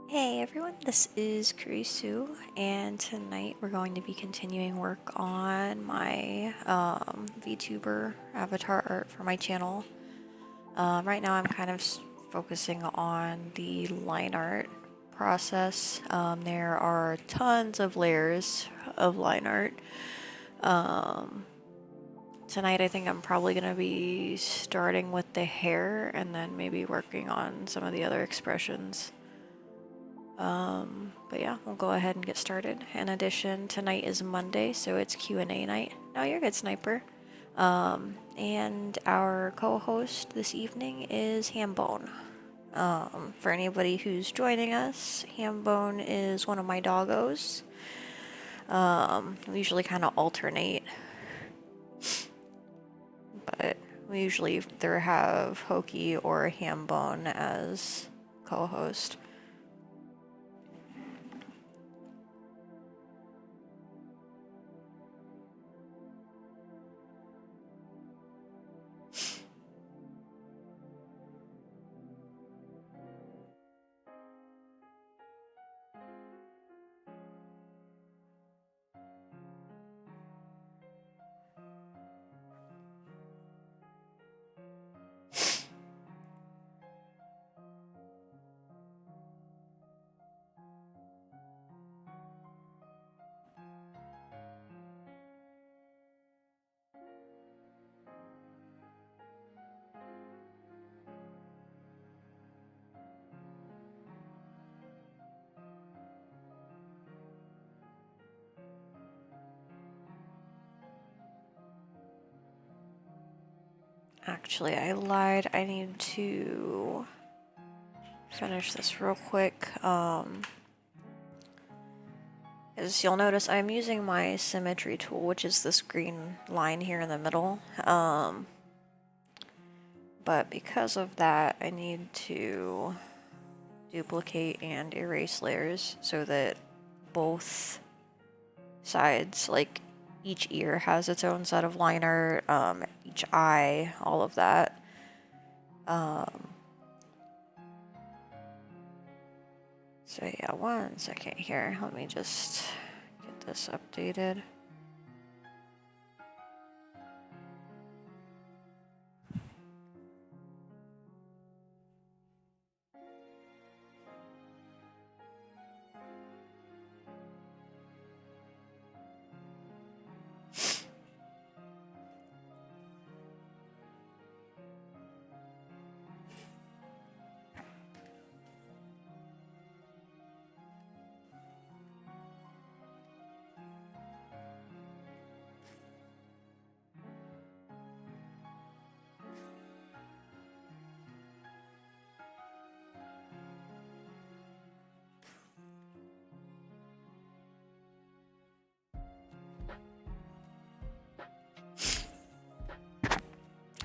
Hey everyone, this is Kurisu, and tonight we're going to be continuing work on my Vtuber avatar art for my channel. Right now I'm kind of focusing on the line art process. There are tons of layers of line art. Tonight I think I'm probably going to be starting with the hair and then maybe working on some of the other expressions. But yeah, we'll go ahead and get started. In addition, tonight is Monday, so it's Q&A night. No, you're good, Sniper. And our co-host this evening is Hambone. For anybody who's joining us, Hambone is one of my doggos. We usually kind of alternate, but we usually either have Hoki or Hambone as co-host. Actually, I lied. I need to finish this real quick. As you'll notice, I'm using my symmetry tool, which is this green line here in the middle. But because of that, I need to duplicate and erase layers so that both sides, like each ear has its own set of line art, each eye, all of that. So yeah, 1 second here. Let me just get this updated.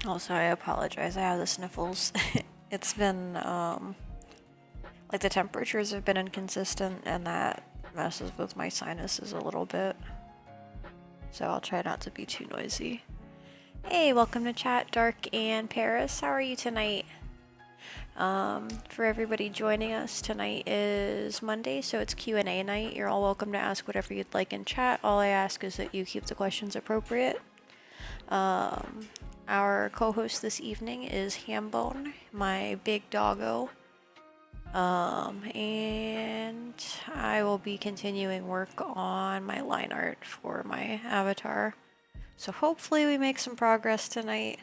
Also, I apologize. I have the sniffles. It's been, like the temperatures have been inconsistent and that messes with my sinuses a little bit. So I'll try not to be too noisy. Hey, welcome to chat, Dark and Paris. How are you tonight? For everybody joining us, tonight is Monday, so it's Q&A night. You're all welcome to ask whatever you'd like in chat. All I ask is that you keep the questions appropriate. Our co-host this evening is Hambone, my big doggo. And I will be continuing work on my line art for my avatar. So hopefully we make some progress tonight.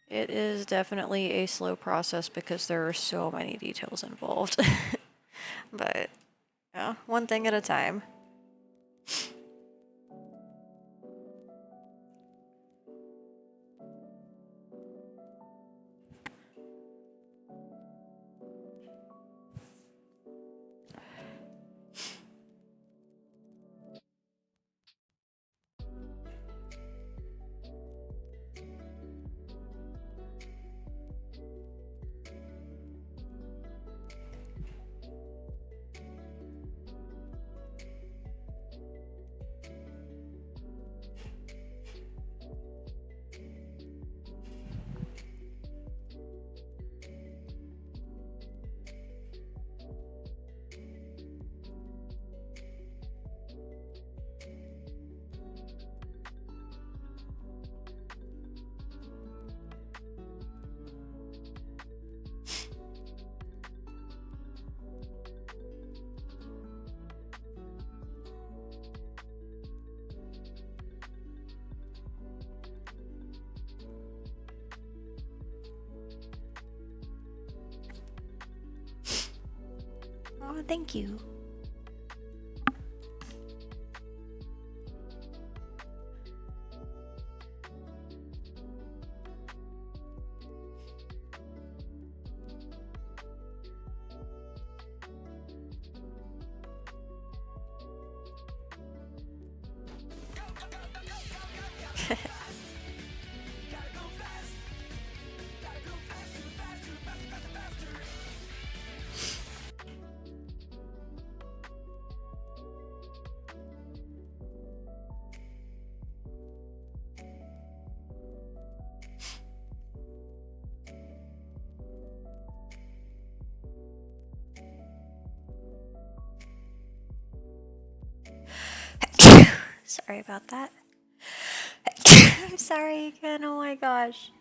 It is definitely a slow process because there are so many details involved. But yeah, one thing at a time. Oh, thank you. Sorry about that. I'm sorry again, oh my gosh.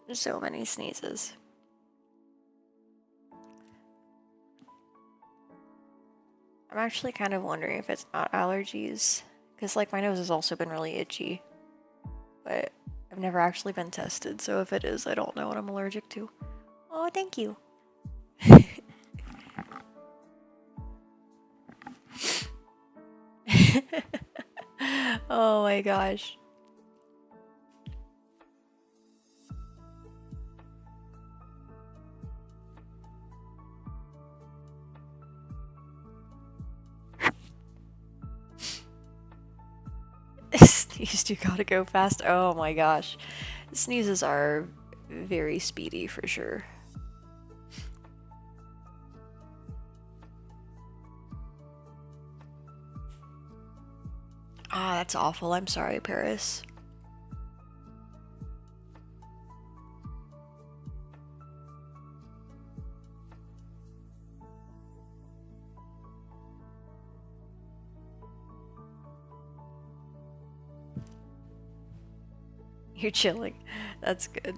There's so many sneezes. I'm actually kind of wondering if it's not allergies, because like my nose has also been really itchy, but I've never actually been tested, so if it is, I don't know what I'm allergic to. Oh, thank you. Oh my gosh. Sneezed, you gotta go fast. Oh my gosh. Sneezes are very speedy for sure. Ah, that's awful. I'm sorry, Paris. You're chilling. That's good.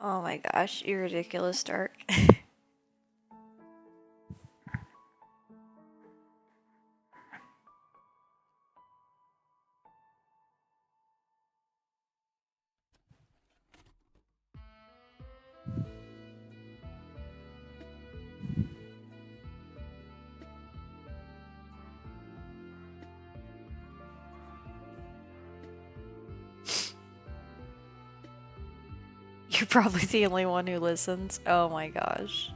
Oh my gosh, you're ridiculous, Dark. You're probably the only one who listens. Oh my gosh.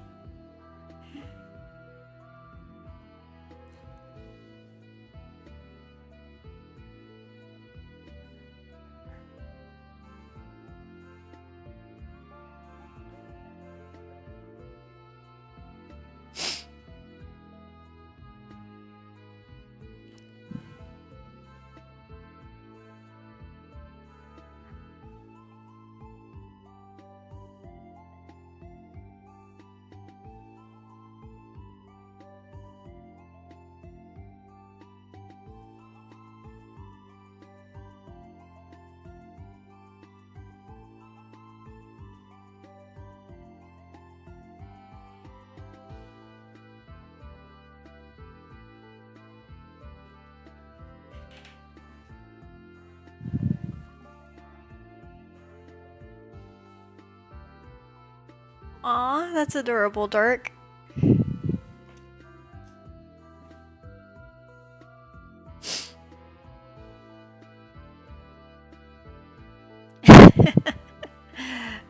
Aw, that's adorable, Dark.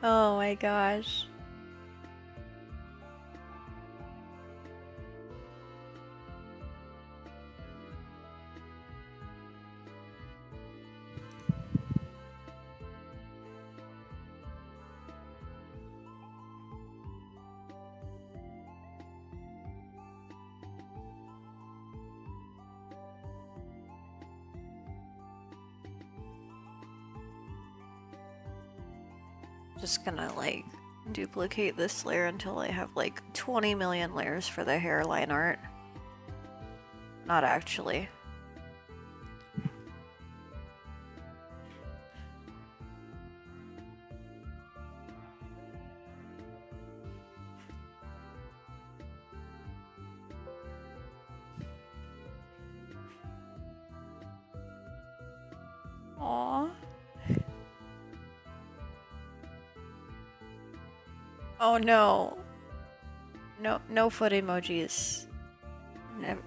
Oh my gosh. Just gonna like duplicate this layer until I have like 20 million layers for the hairline art. Not actually. Aww. Oh no. No foot emojis.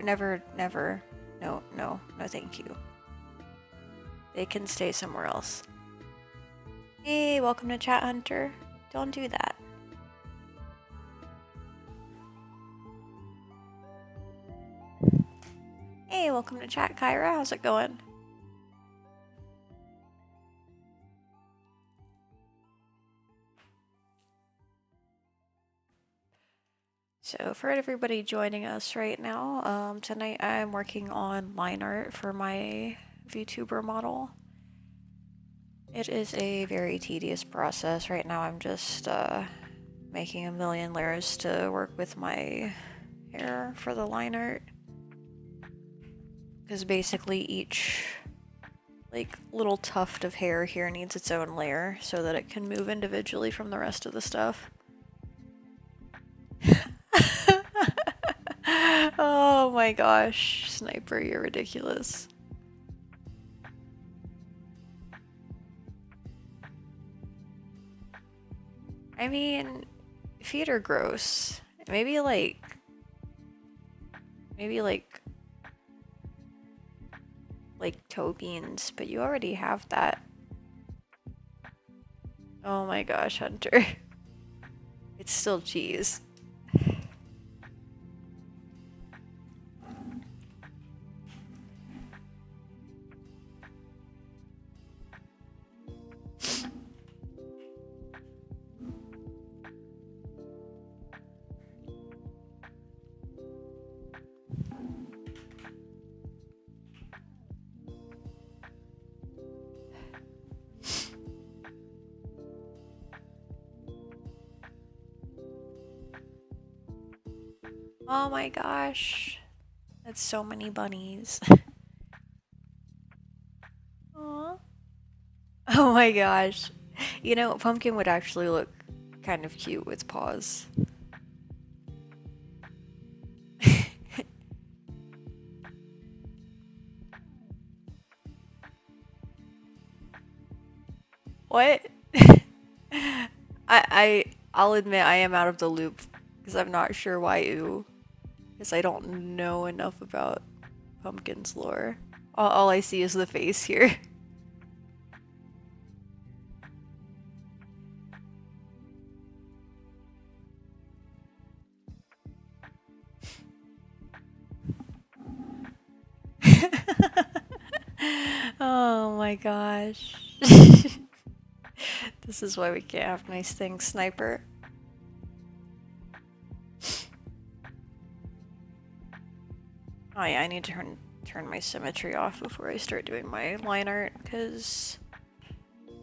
Never. No, thank you. They can stay somewhere else. Hey, welcome to Chat Hunter. Don't do that. Hey, welcome to Chat, Kyra. How's it going? So for everybody joining us right now, tonight I'm working on line art for my Vtuber model. It is a very tedious process. Right now I'm just making a million layers to work with my hair for the line art. Because basically each like little tuft of hair here needs its own layer so that it can move individually from the rest of the stuff. Oh my gosh, Sniper, you're ridiculous. I mean, feet are gross. Maybe like toe beans, but you already have that. Oh my gosh, Hunter. It's still cheese. Oh my gosh. That's so many bunnies. Aww. Oh my gosh. You know, Pumpkin would actually look kind of cute with paws. What? I'll admit I am out of the loop because I'm not sure why you, because I don't know enough about Pumpkin's lore. All I see is the face here. Oh my gosh. This is why we can't have nice things, Sniper. Oh yeah, I need to turn my symmetry off before I start doing my line art, because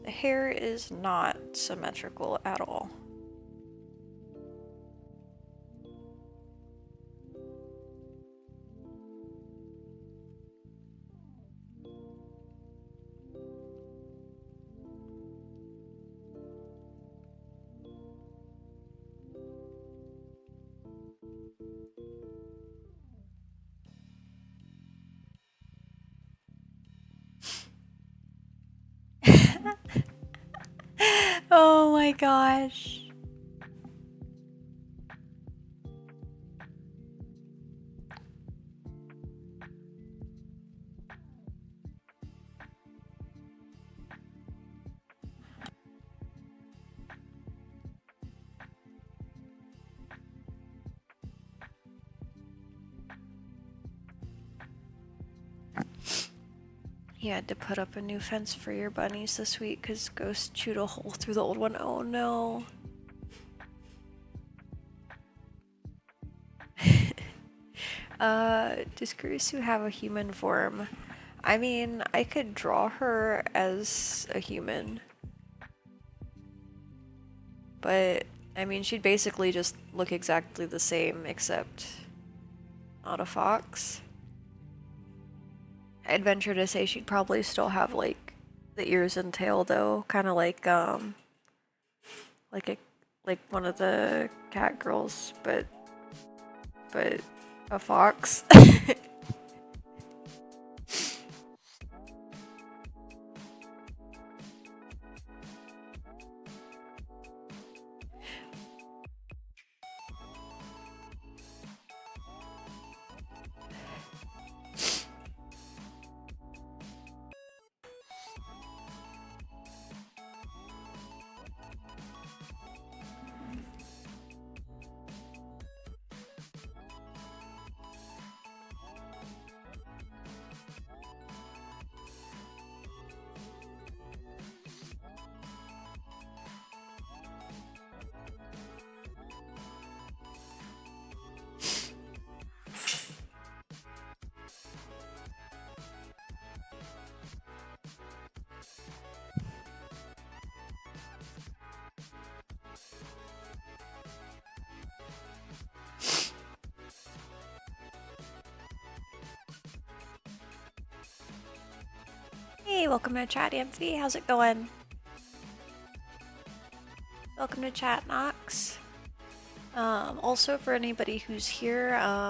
the hair is not symmetrical at all. Oh my gosh. You had to put up a new fence for your bunnies this week because Ghost chewed a hole through the old one. Oh no. Does Kurisu have a human form? I mean, I could draw her as a human. But, I mean, she'd basically just look exactly the same, except not a fox. I'd venture to say she'd probably still have, like, the ears and tail, though. Kind of like one of the cat girls, but a fox. Hey, welcome to chat, Amphi. How's it going? Welcome to chat, Nox. Also, for anybody who's here,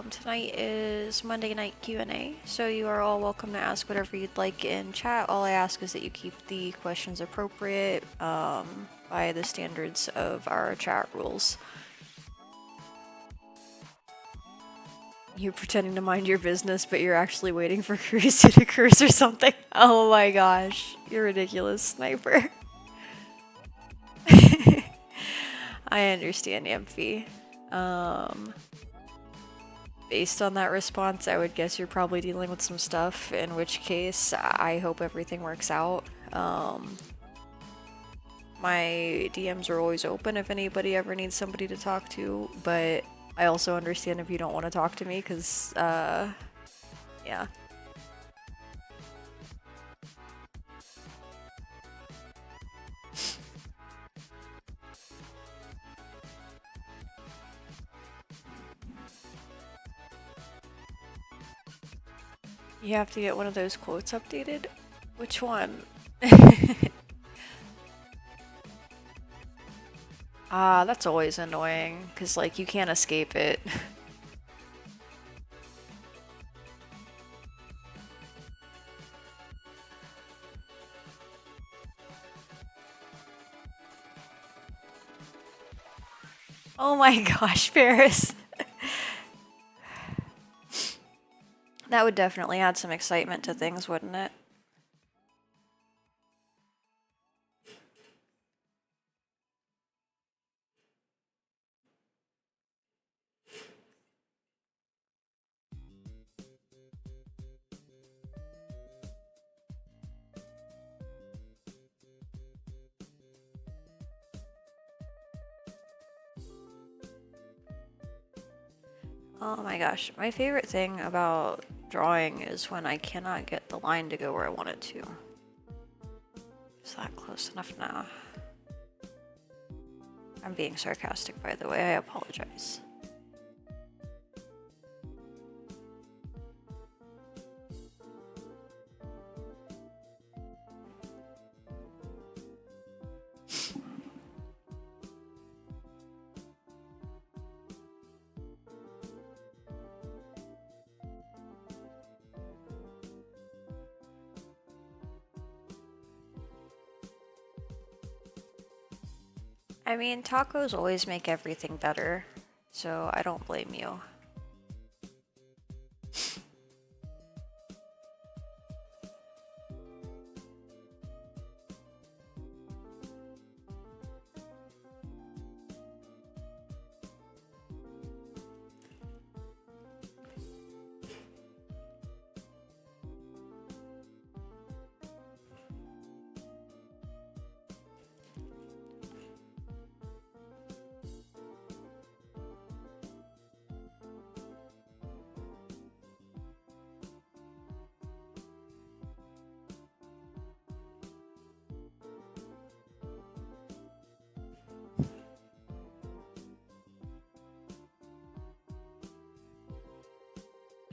tonight is Monday night Q&A, so you are all welcome to ask whatever you'd like in chat. All I ask is that you keep the questions appropriate by the standards of our chat rules. You're pretending to mind your business, but you're actually waiting for Kurisu to curse or something. Oh my gosh, you're ridiculous, Sniper. I understand, Amphi. Based on that response, I would guess you're probably dealing with some stuff, in which case I hope everything works out. My DMs are always open if anybody ever needs somebody to talk to, but I also understand if you don't want to talk to me, because, yeah. You have to get one of those quotes updated? Which one? That's always annoying, because, like, you can't escape it. Oh my gosh, Paris. That would definitely add some excitement to things, wouldn't it? Oh my gosh, my favorite thing about drawing is when I cannot get the line to go where I want it to. Is that close enough now? I'm being sarcastic, by the way, I apologize. I mean, tacos always make everything better, so I don't blame you.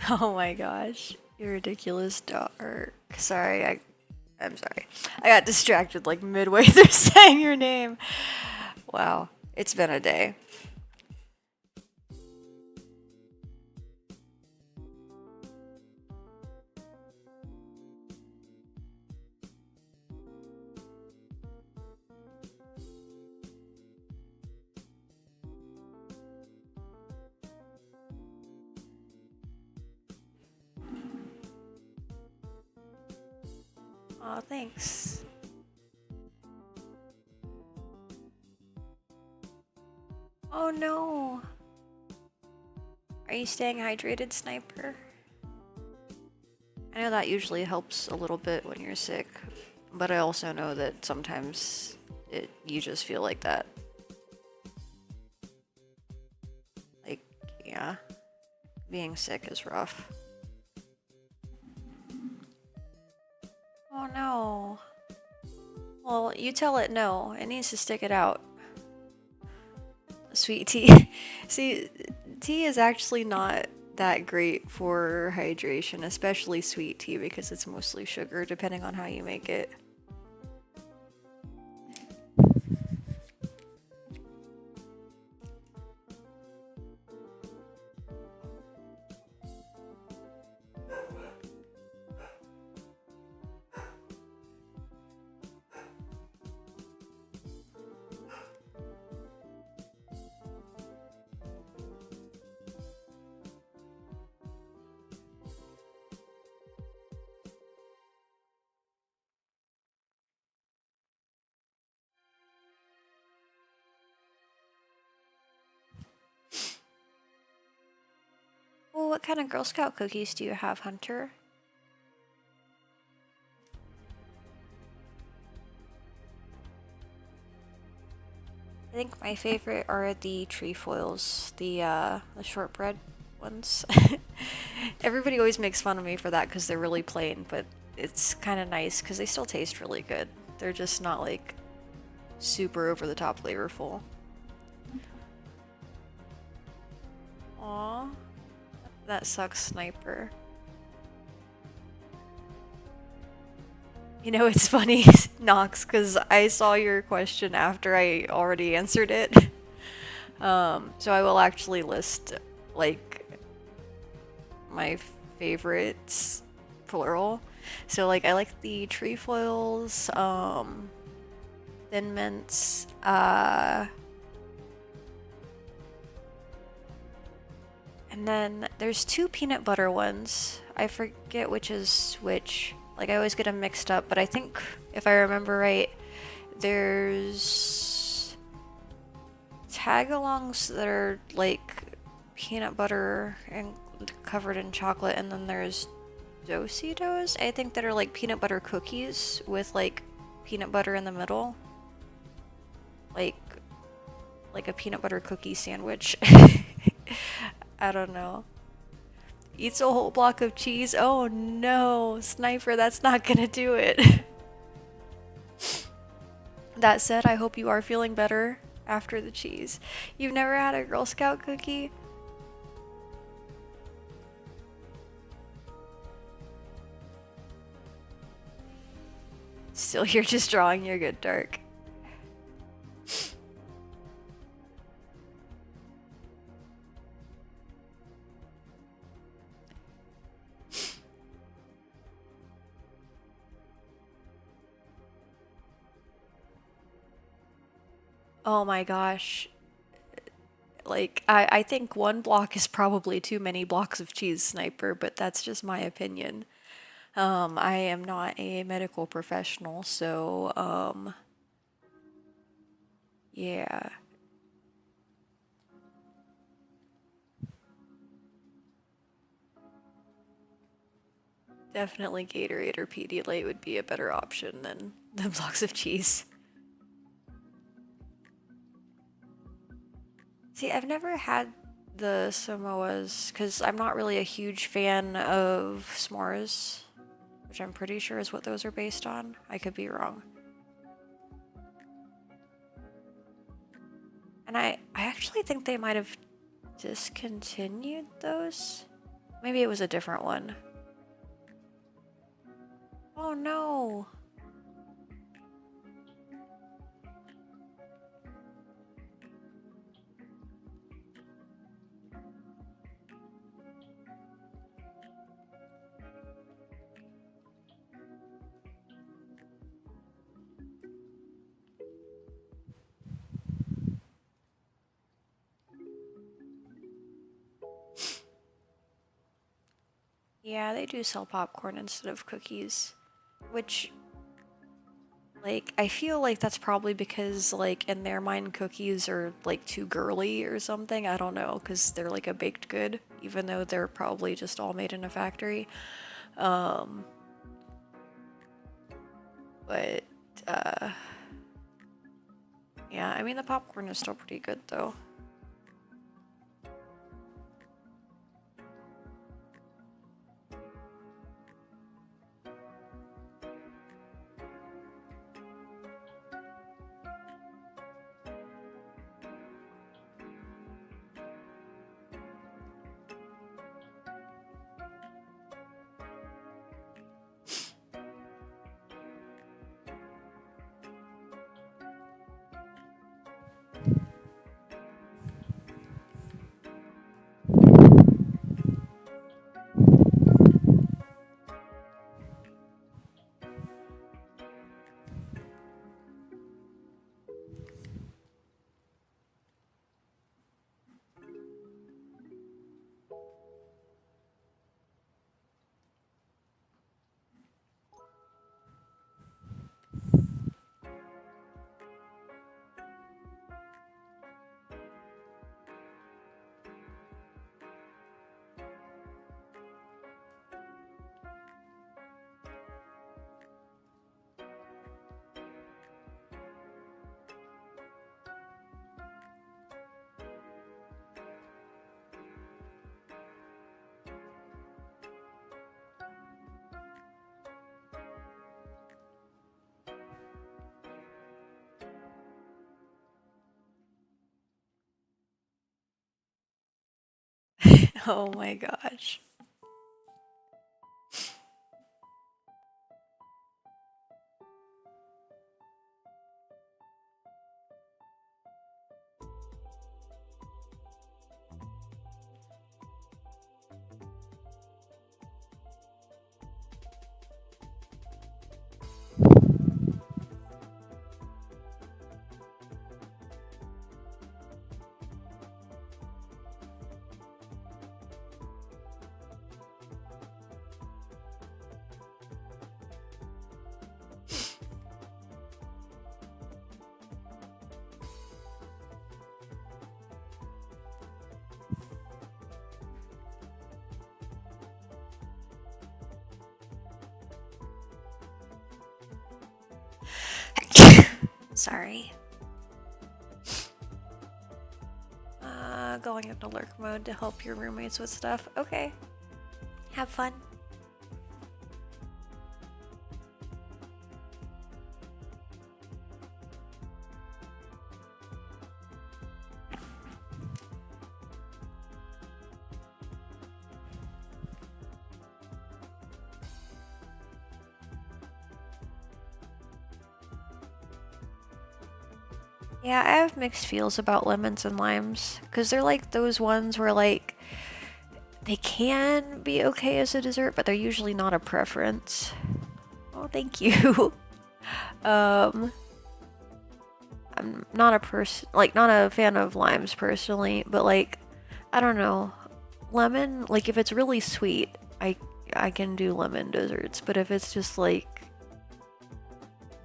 Oh my gosh, you're ridiculous, dark. Sorry, I'm sorry. I got distracted like midway through saying your name. Wow, it's been a day. Aw, thanks. Oh no. Are you staying hydrated, Sniper? I know that usually helps a little bit when you're sick, but I also know that sometimes you just feel like that. Like, yeah, being sick is rough. Oh no. Well, you tell it no. It needs to stick it out. Sweet tea. See, tea is actually not that great for hydration, especially sweet tea because it's mostly sugar depending on how you make it. Well, what kind of Girl Scout cookies do you have, Hunter? I think my favorite are the trefoils, the shortbread ones. Everybody always makes fun of me for that because they're really plain, but it's kind of nice because they still taste really good. They're just not like super over the top flavorful. Aw, that sucks, Sniper. You know, it's funny, Nox, because I saw your question after I already answered it. So I will actually list, like, my favorites, plural. So, like, I like the trefoils, Thin Mints, and then there's two peanut butter ones. I forget which is which. Like, I always get them mixed up, but I think, if I remember right, there's tagalongs that are, like, peanut butter and covered in chocolate, and then there's Dositos, I think, that are, like, peanut butter cookies with, like, peanut butter in the middle. Like a peanut butter cookie sandwich. I don't know. Eats a whole block of cheese? Oh no, Sniper, that's not gonna do it. That said, I hope you are feeling better after the cheese. You've never had a Girl Scout cookie? Still, you're just drawing your good dark. Oh my gosh. Like, I think one block is probably too many blocks of cheese, Sniper, but that's just my opinion. I am not a medical professional, so, yeah. Definitely Gatorade or Pedialyte would be a better option than the blocks of cheese. See, I've never had the Samoas because I'm not really a huge fan of s'mores, which I'm pretty sure is what those are based on. I could be wrong. And I actually think they might have discontinued those. Maybe it was a different one. Oh no. Yeah, they do sell popcorn instead of cookies, which, like, I feel like that's probably because, like, in their mind, cookies are, like, too girly or something. I don't know, because they're, like, a baked good, even though they're probably just all made in a factory. But, yeah, I mean, the popcorn is still pretty good, though. Oh my gosh. Sorry. going into lurk mode to help your roommates with stuff. Okay. Have fun. Yeah, I have mixed feels about lemons and limes, because they're like those ones where like they can be okay as a dessert, but they're usually not a preference. Oh, thank you. I'm not not a fan of limes personally, but like I don't know. Lemon, like if it's really sweet, I can do lemon desserts, but if it's just like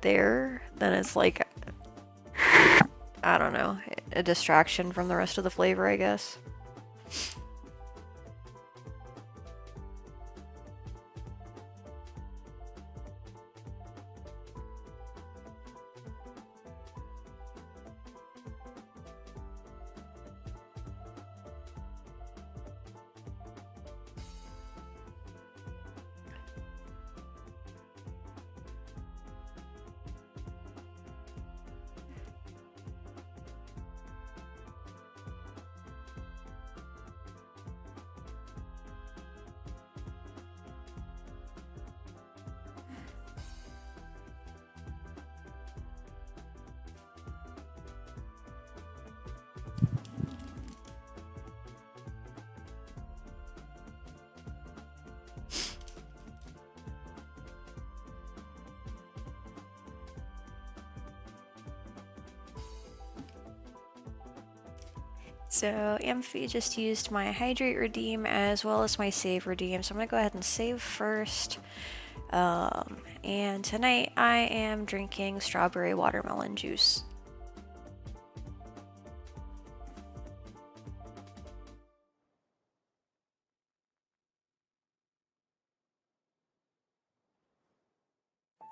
there, then it's like I don't know, a distraction from the rest of the flavor, I guess. So Amphi just used my hydrate redeem as well as my save redeem, so I'm gonna go ahead and save first. And tonight I am drinking strawberry watermelon juice.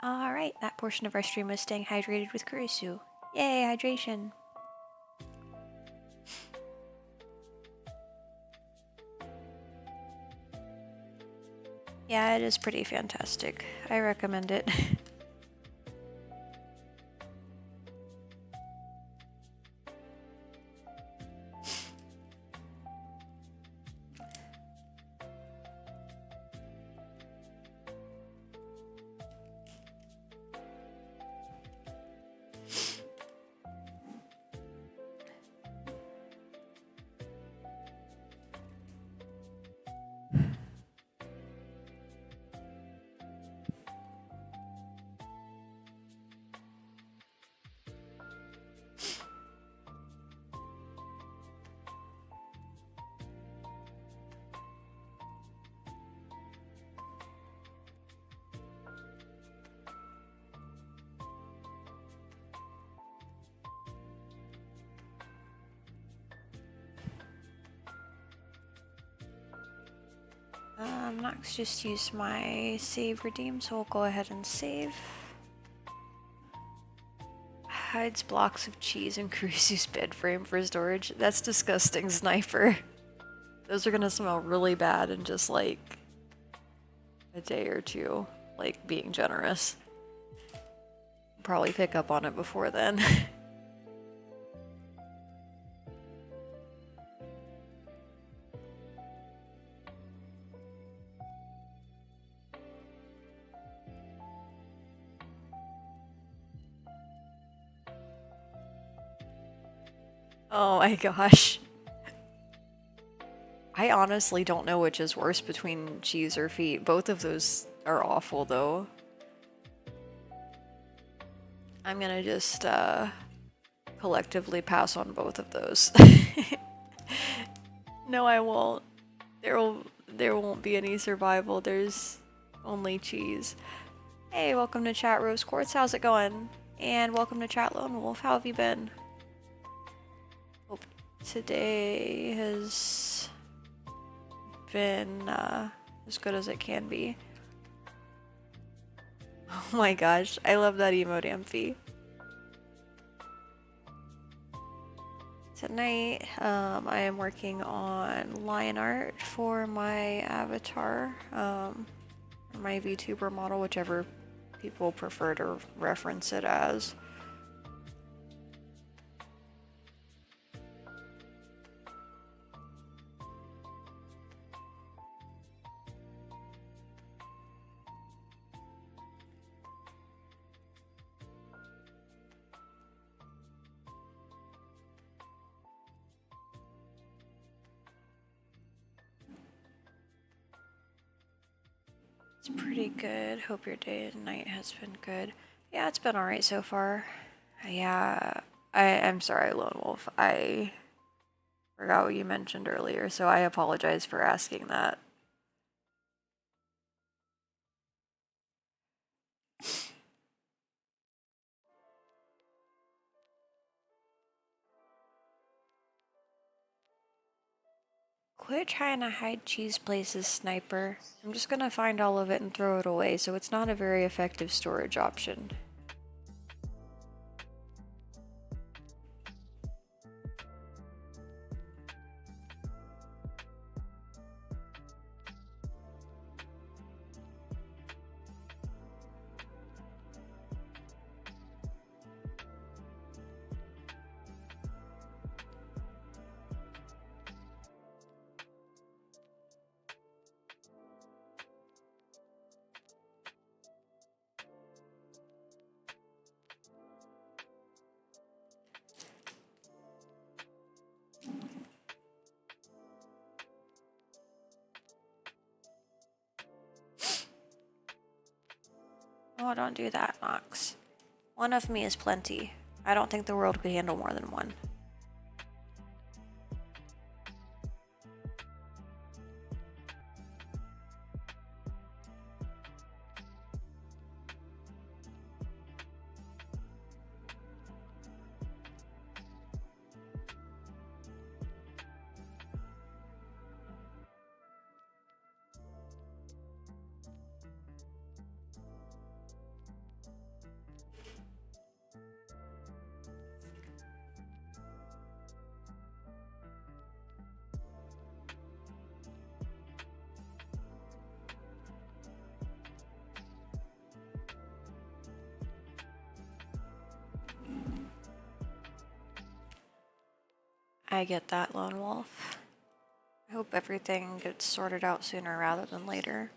Alright, that portion of our stream was staying hydrated with Kurisu. Yay, hydration! Yeah, it is pretty fantastic. I recommend it. Nox just used my save redeem, so we'll go ahead and save. Hides blocks of cheese in Kurisu's bed frame for storage. That's disgusting, Sniper. Those are gonna smell really bad in just like a day or two, like being generous. Probably pick up on it before then. Oh my gosh. I honestly don't know which is worse between cheese or feet. Both of those are awful though. I'm gonna just collectively pass on both of those. No, I won't. There won't be any survival. There's only cheese. Hey, welcome to chat, Rose Quartz. How's it going? And welcome to chat, Lone Wolf. How have you been? Hope today has been as good as it can be. Oh my gosh, I love that emote, Amphi. the night. I am working on line art for my avatar, my Vtuber model, whichever people prefer to reference it as. It's pretty good. Hope your day and night has been good. Yeah, it's been alright so far. Yeah, I'm sorry, Lone Wolf. I forgot what you mentioned earlier, so I apologize for asking that. Quit trying to hide cheese places, Sniper. I'm just gonna find all of it and throw it away, so it's not a very effective storage option. Oh, don't do that, Nox. One of me is plenty. I don't think the world could handle more than one. I get that, Lone Wolf. I hope everything gets sorted out sooner rather than later.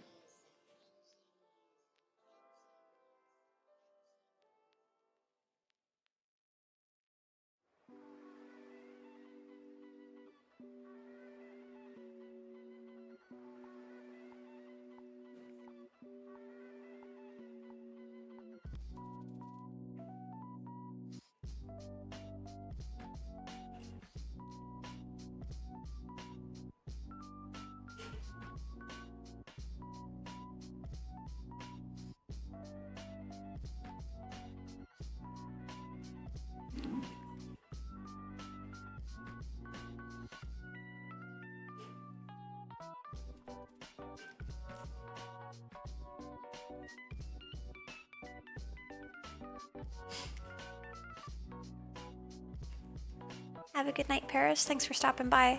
Have a good night, Paris. Thanks for stopping by.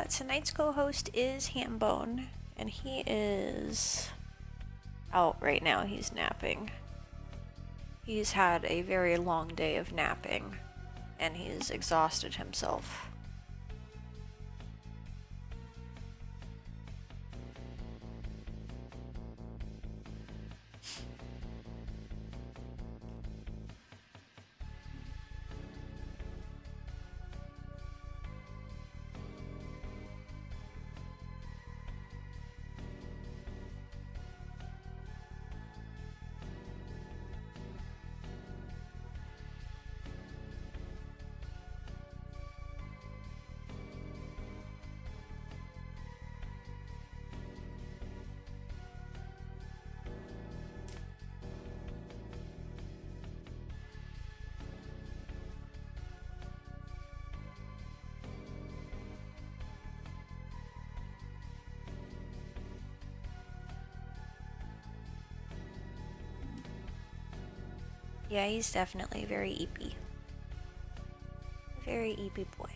Tonight's co-host is Hambone, and he is out right now. He's napping. He's had a very long day of napping, and he's exhausted himself. Yeah, he's definitely very eepy. Very eepy boy.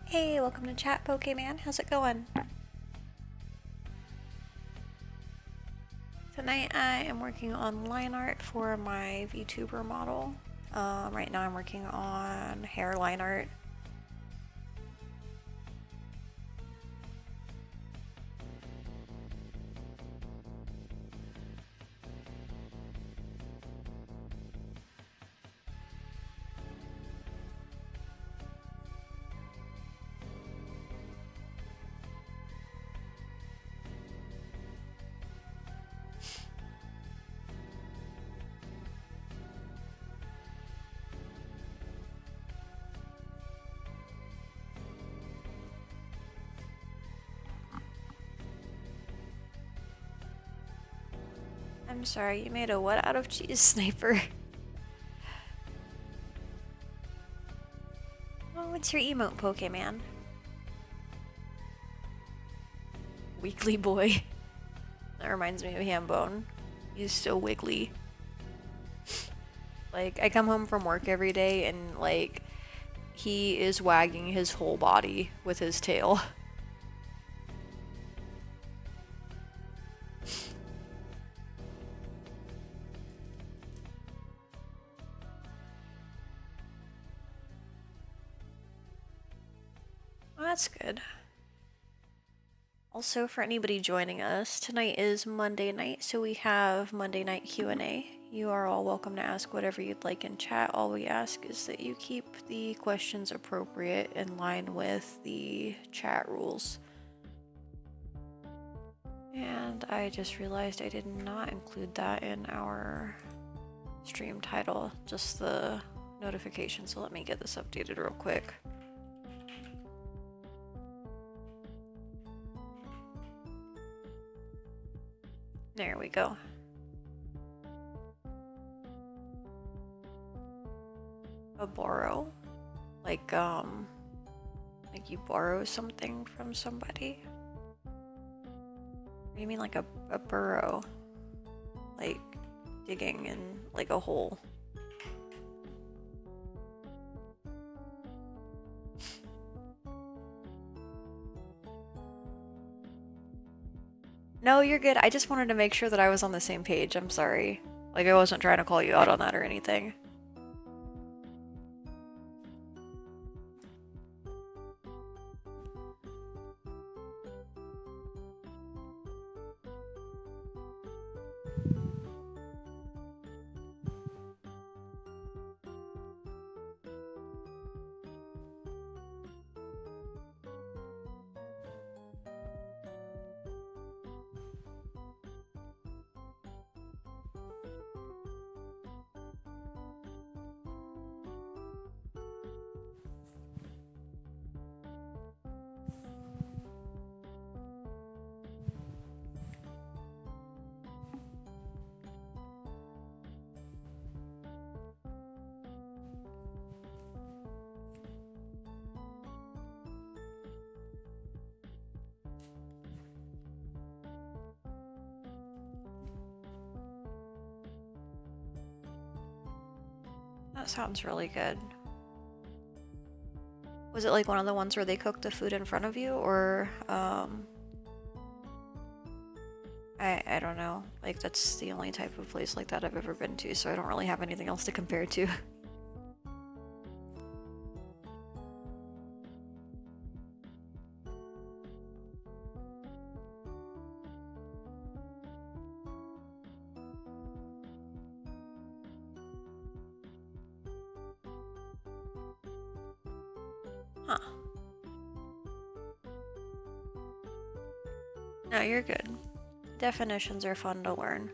Hey, welcome to chat, Pokemon. How's it going? Tonight I am working on line art for my Vtuber model. Right now I'm working on hair line art. I'm sorry, you made a what out of cheese, Sniper? Oh, what's your emote, Pokemon? Weekly boy. That reminds me of Hambone. He's still wiggly. Like, I come home from work every day and, like, he is wagging his whole body with his tail. Well, that's good. Also, for anybody joining us, tonight is Monday night, so we have Monday night Q&A. You are all welcome to ask whatever you'd like in chat. All we ask is that you keep the questions appropriate in line with the chat rules. And I just realized I did not include that in our stream title, just the notification, so let me get this updated real quick. There we go. A borrow? Like you borrow something from somebody? What do you mean like a burrow? Like digging in like a hole? No, you're good. I just wanted to make sure that I was on the same page. I'm sorry. Like, I wasn't trying to call you out on that or anything. That sounds really good. Was it like one of the ones where they cooked the food in front of you, or I don't know. Like, that's the only type of place like that I've ever been to, so I don't really have anything else to compare to. Huh. No, you're good. Definitions are fun to learn.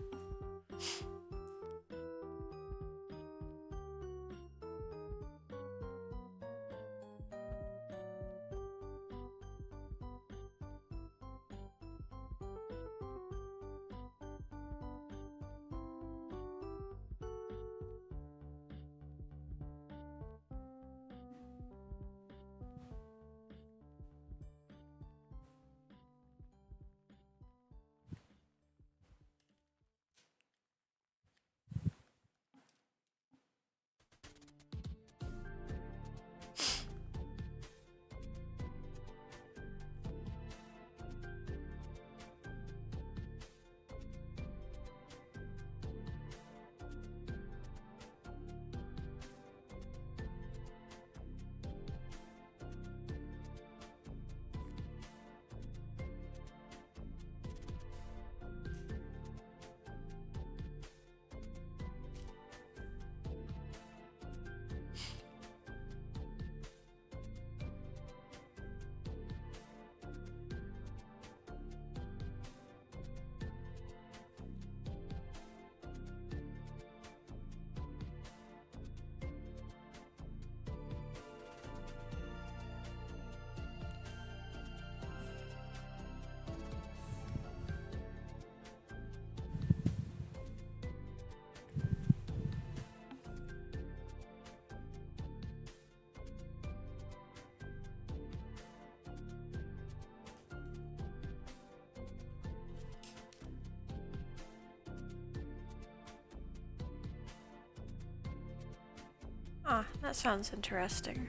Ah, that sounds interesting.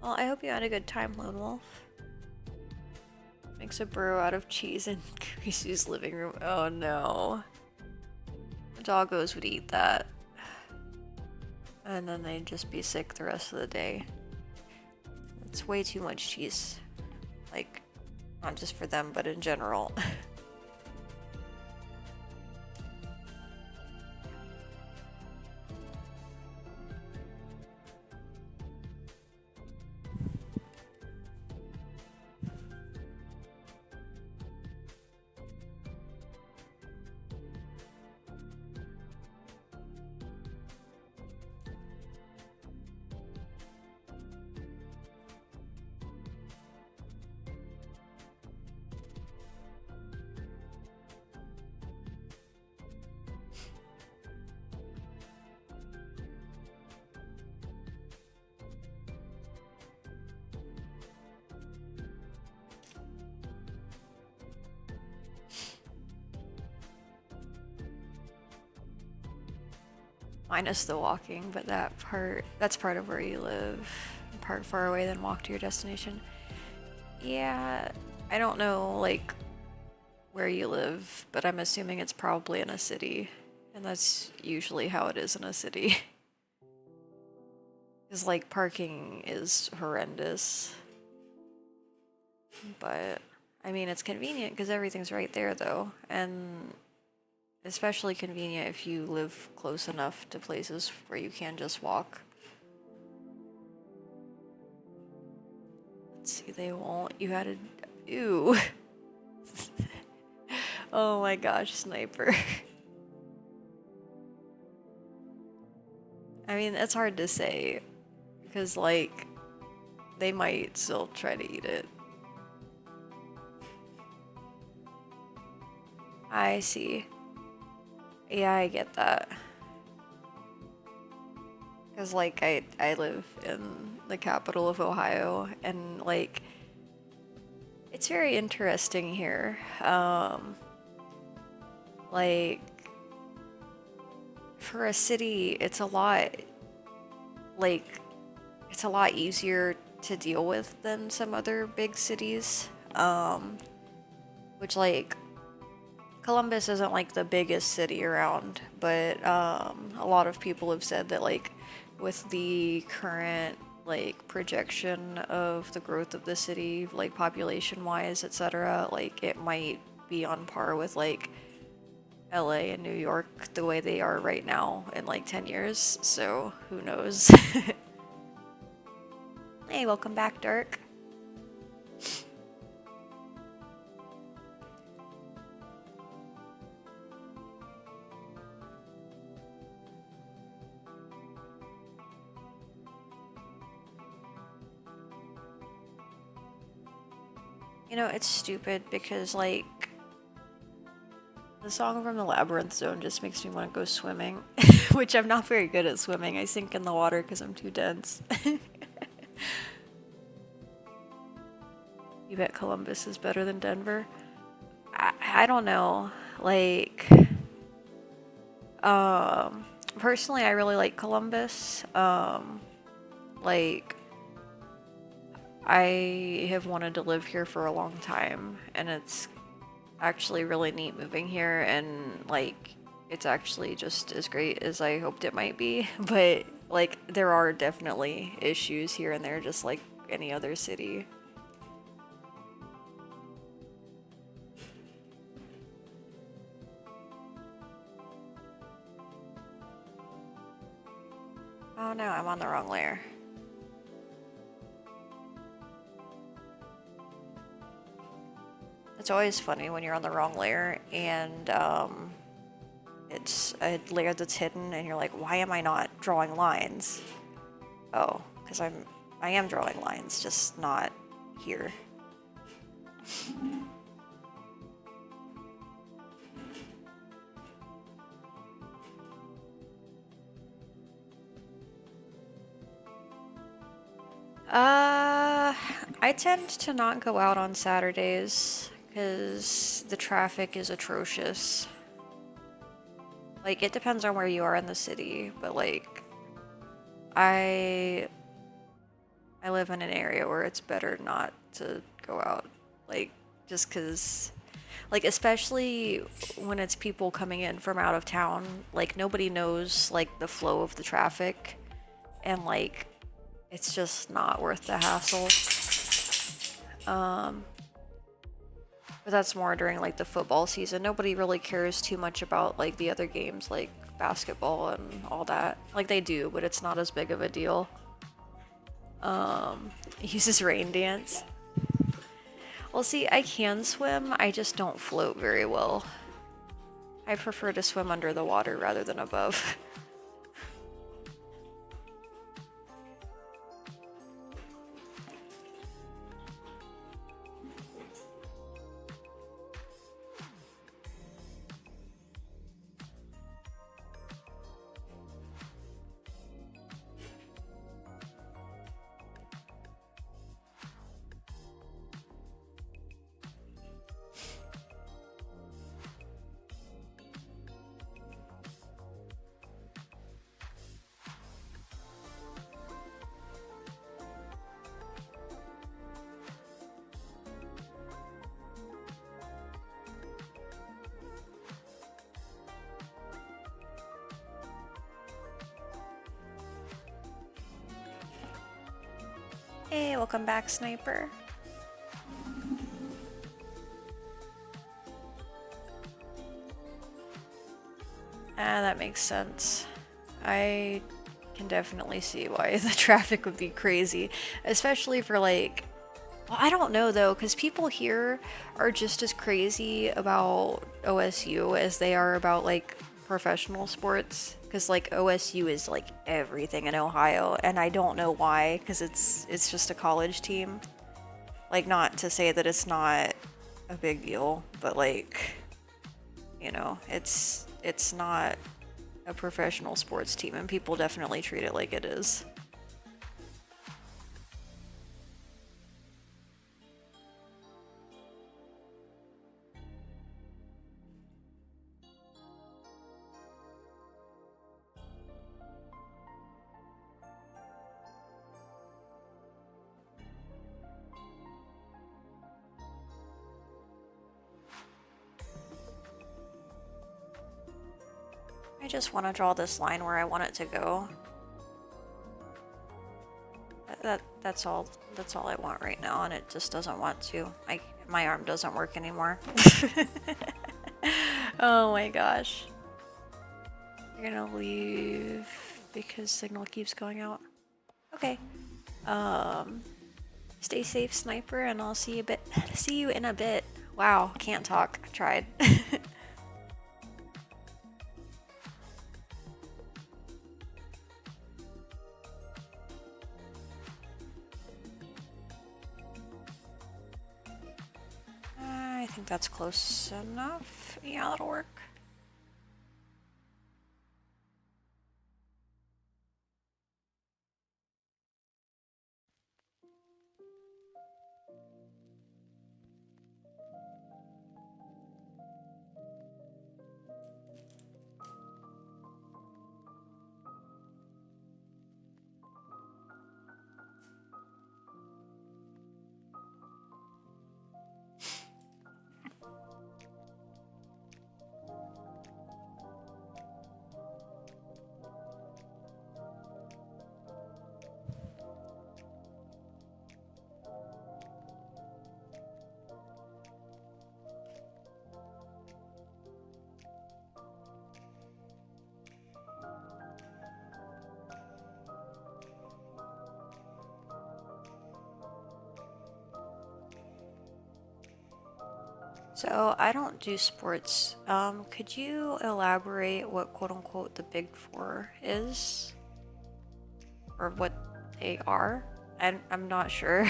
Well, I hope you had a good time, Lone Wolf. Makes a burrow out of cheese in Kurisu's living room. Oh no. The doggos would eat that. And then they'd just be sick the rest of the day. It's way too much cheese. Like, not just for them, but in general. Minus the walking, but that's part of where you live. Part far away, then walk to your destination. Yeah, I don't know, like, where you live, but I'm assuming it's probably in a city. And that's usually how it is in a city. Because, like, parking is horrendous. But, I mean, it's convenient because everything's right there, though. And especially convenient if you live close enough to places where you can just walk. Let's see, they won't. You had a... Ew. Oh my gosh, sniper. I mean, it's hard to say. Because, like, they might still try to eat it. I see. Yeah, I get that. Because, like, I live in the capital of Ohio, and, like, it's very interesting here. Like, for a city, like, it's a lot easier to deal with than some other big cities. Which, like, Columbus isn't like the biggest city around, but a lot of people have said that, like, with the current like projection of the growth of the city, like population wise, etc., like it might be on par with like LA and New York the way they are right now in like 10 years. So who knows? Hey, welcome back, Dirk. You know, it's stupid because, like, the song from the Labyrinth Zone just makes me want to go swimming, which I'm not very good at swimming. I sink in the water because I'm too dense. You bet Columbus is better than Denver? I don't know. Like, personally, I really like Columbus. Like, I have wanted to live here for a long time, and it's actually really neat moving here, and like it's actually just as great as I hoped it might be. But like there are definitely issues here and there, just like any other city. Oh no, I'm on the wrong layer. It's always funny when you're on the wrong layer and it's a layer that's hidden and you're like, why am I not drawing lines? Oh, because I am drawing lines, just not here. I tend to not go out on Saturdays because the traffic is atrocious. Like, it depends on where you are in the city, but like, I live in an area where it's better not to go out. Like, just because, like, especially when it's people coming in from out of town, like, nobody knows, like, the flow of the traffic, and like, it's just not worth the hassle. But that's more during like the football season. Nobody really cares too much about like the other games like basketball and all that. Like they do, but it's not as big of a deal. Uses rain dance. Well, see, I can swim, I just don't float very well. I prefer to swim under the water rather than above. Hey, welcome back, Sniper. That makes sense. I can definitely see why the traffic would be crazy, especially for like, well, I don't know though, because people here are just as crazy about OSU as they are about like professional sports, because like OSU is like everything in Ohio, and I don't know why, because it's just a college team. Like, not to say that it's not a big deal, but like, you know, it's not a professional sports team, and people definitely treat it like it is. just want to draw this line where I want it to go. That's all I want right now, and it just doesn't want to. My arm doesn't work anymore. Oh my gosh. You're gonna leave because signal keeps going out. Okay. Stay safe, sniper, and I'll see you in a bit. Wow, can't talk. I tried. I think that's close enough. Yeah, that'll work. So I don't do sports. Could you elaborate what quote unquote the big four is? Or what they are? I'm not sure.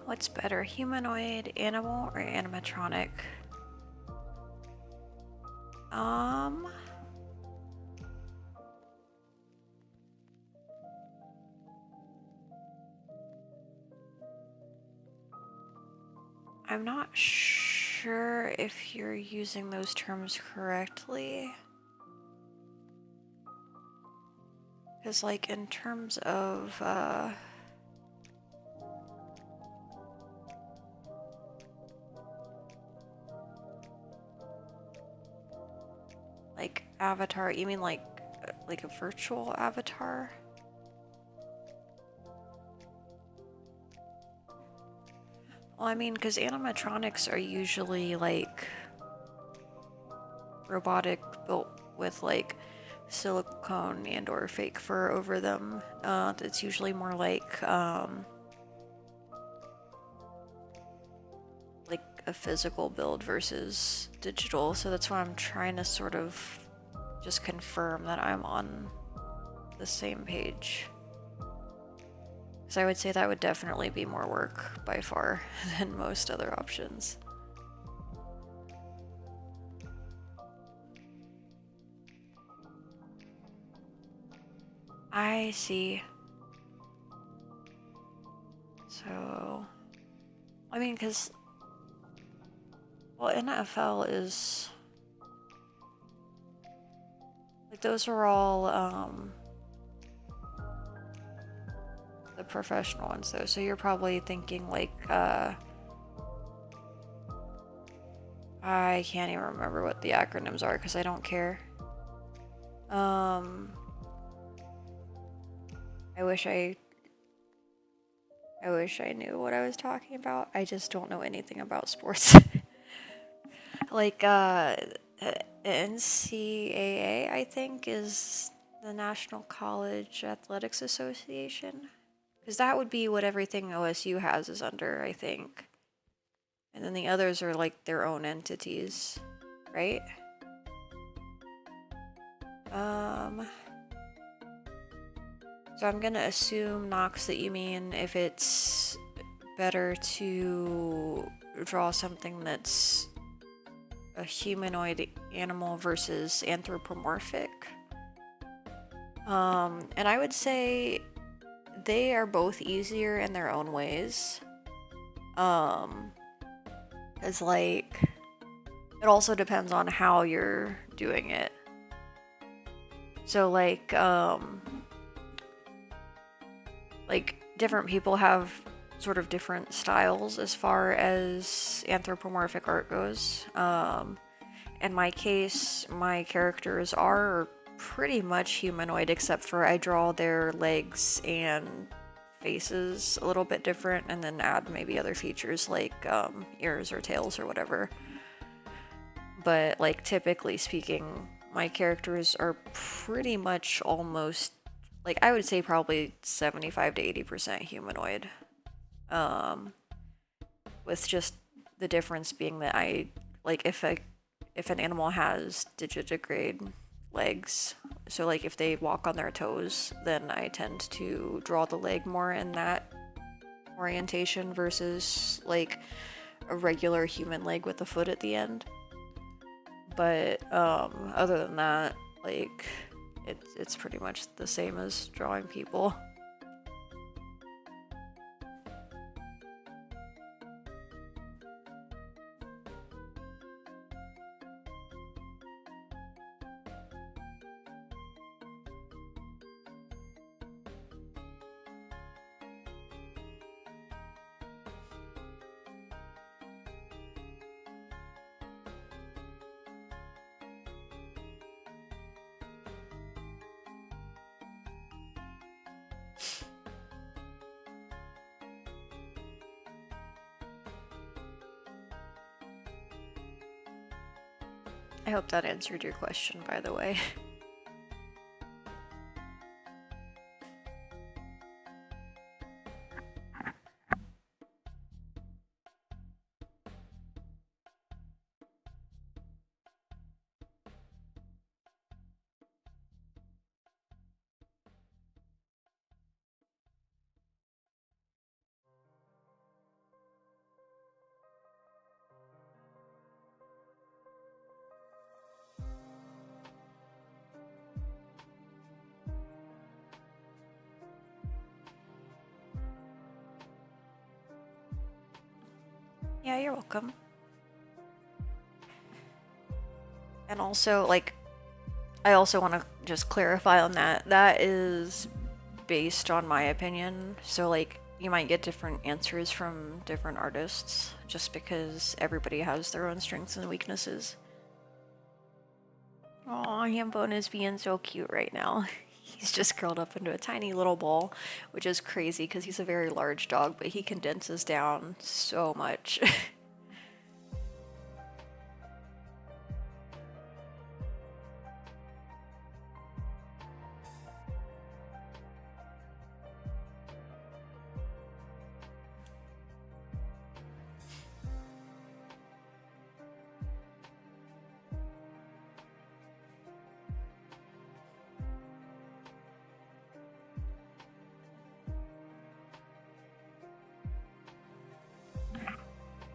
What's better, humanoid, animal, or animatronic? I'm not sure if you're using those terms correctly. Because, like, in terms of, like, avatar, you mean like a virtual avatar? Well, I mean, because animatronics are usually, like, robotic, built with, like, silicone and or fake fur over them. That's usually more like a physical build versus digital. So that's why I'm trying to sort of just confirm that I'm on the same page. Because I would say that would definitely be more work by far than most other options. I see. So, I mean, because, well, NFL is, like, those are all, the professional ones, though. So you're probably thinking, like, I can't even remember what the acronyms are because I don't care. I wish I knew what I was talking about. I just don't know anything about sports. Like, NCAA, I think, is the National College Athletics Association. Because that would be what everything OSU has is under, I think. And then the others are, like, their own entities, right? So I'm gonna assume, Nox, that you mean if it's better to draw something that's a humanoid animal versus anthropomorphic. And I would say they are both easier in their own ways. It's like, it also depends on how you're doing it. So like different people have sort of different styles as far as anthropomorphic art goes. In my case, my characters are pretty much humanoid, except for I draw their legs and faces a little bit different, and then add maybe other features like ears or tails or whatever. But like typically speaking, my characters are pretty much almost, like I would say probably 75 to 80% humanoid. With just the difference being that I, like if an animal has digitigrade legs, so like if they walk on their toes, then I tend to draw the leg more in that orientation versus like a regular human leg with a foot at the end. But other than that, like it's pretty much the same as drawing people. I hope that answered your question, by the way. Yeah, you're welcome. And also, like, I also want to just clarify on that. That is based on my opinion. So, like, you might get different answers from different artists just because everybody has their own strengths and weaknesses. Aw, Hambone is being so cute right now. He's just curled up into a tiny little ball, which is crazy because he's a very large dog, but he condenses down so much.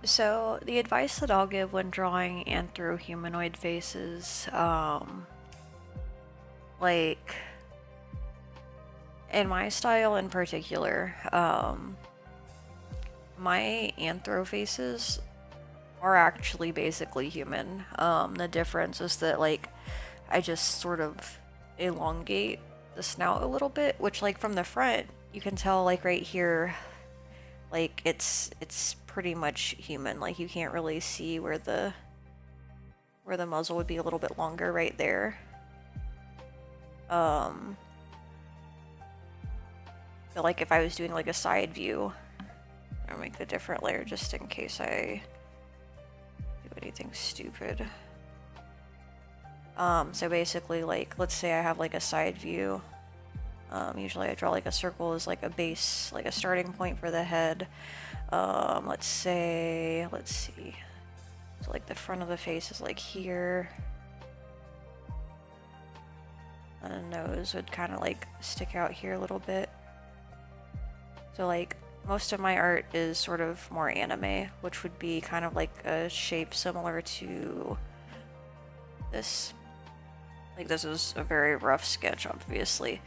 So, the advice that I'll give when drawing anthro-humanoid faces, like, in my style in particular, my anthro faces are actually basically human. The difference is that, like, I just sort of elongate the snout a little bit, which, like, from the front, you can tell, like, right here, like, it's pretty much human. Like, you can't really see where the muzzle would be a little bit longer right there. But, like, if I was doing, like, a side view, I'll make a different layer just in case I do anything stupid. So basically, like, let's say I have, like, a side view. Usually I draw, like, a circle as, like, a base, like, a starting point for the head. Let's see. So, like, the front of the face is, like, here. and the nose would kind of like stick out here a little bit. So like most of my art is sort of more anime, which would be kind of like a shape similar to this. Like this is a very rough sketch, obviously,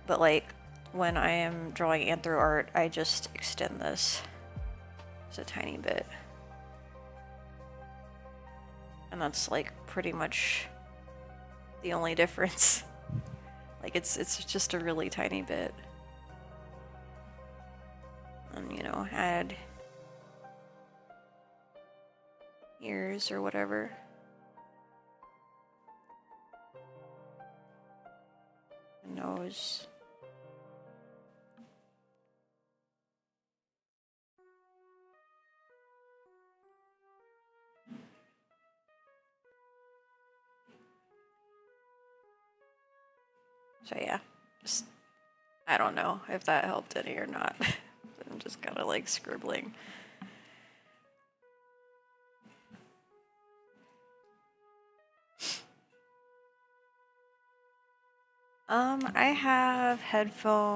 but like when I am drawing anthro art, I just extend this just a tiny bit. And that's like pretty much the only difference. Like it's just a really tiny bit. And you know, add ears or whatever. Nose. So yeah, just, I don't know if that helped any or not. I'm just kind of like scribbling. I have headphones.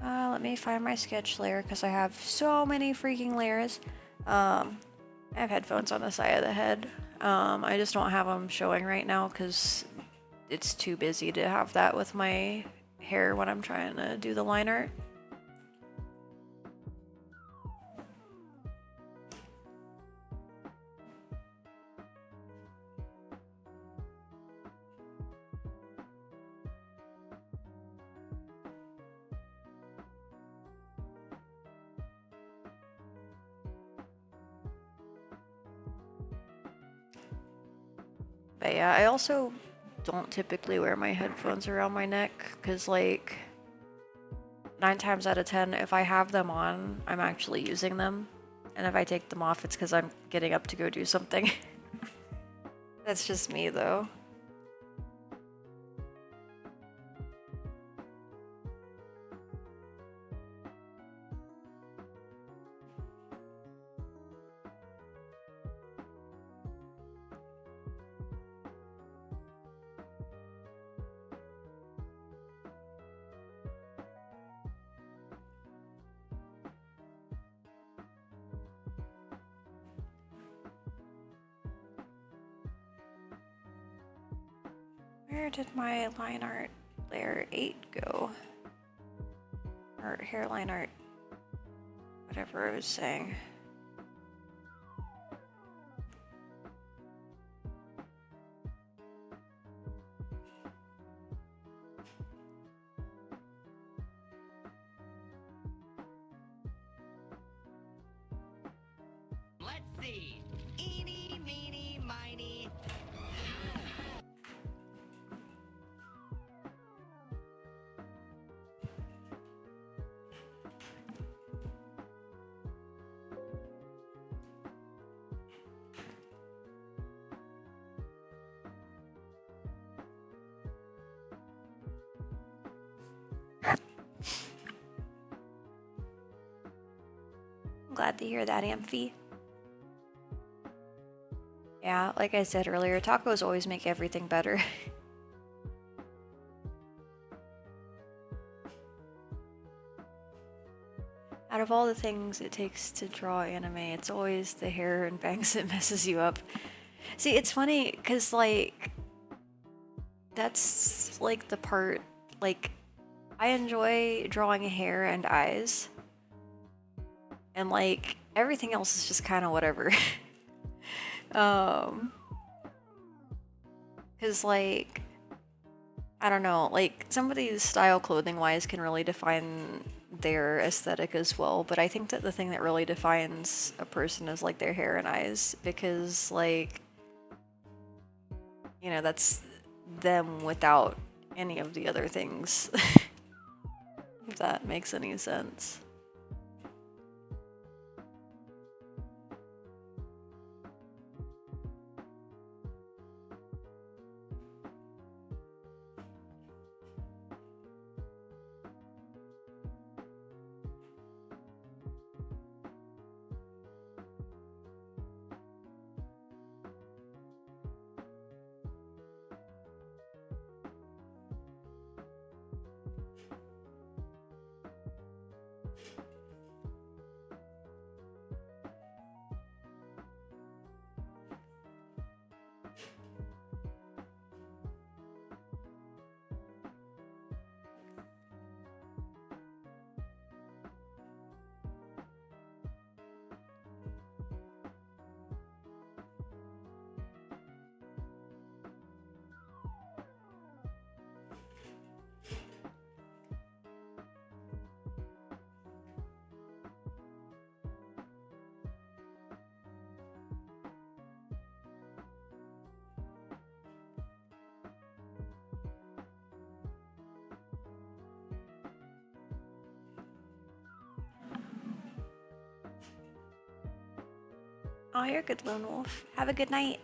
Let me find my sketch layer because I have so many freaking layers. I have headphones on the side of the head. I just don't have them showing right now because it's too busy to have that with my hair when I'm trying to do the line art. But yeah, I also don't typically wear my headphones around my neck because like 9 times out of 10, if I have them on, I'm actually using them. And if I take them off, it's because I'm getting up to go do something. That's just me though. Where did my line art layer 8 go? Or hairline art, whatever I was saying. Let's see. Eeny, meeny, miny. I'm glad to hear that, Amphi. Yeah, like I said earlier, tacos always make everything better. Out of all the things it takes to draw anime, it's always the hair and bangs that messes you up. See, it's funny, because, like, that's, like, the part, like, I enjoy drawing hair and eyes. And, like, everything else is just kind of whatever. Because, like, I don't know, like, somebody's style clothing-wise can really define their aesthetic as well, but I think that the thing that really defines a person is, like, their hair and eyes, because, like, you know, that's them without any of the other things. If that makes any sense. Oh, you're a good lone wolf. Have a good night.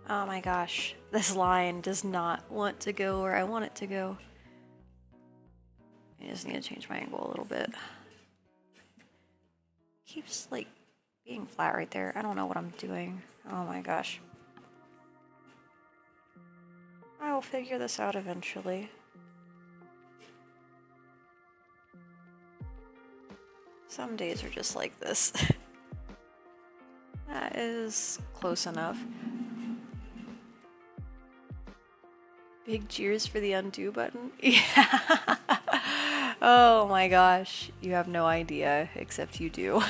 Oh my gosh, this line does not want to go where I want it to go. I just need to change my angle a little bit. Keeps like being flat right there. I don't know what I'm doing. Oh my gosh. I will figure this out eventually. Some days are just like this. That is close enough. Big cheers for the undo button. Yeah. Oh my gosh. You have no idea, except you do.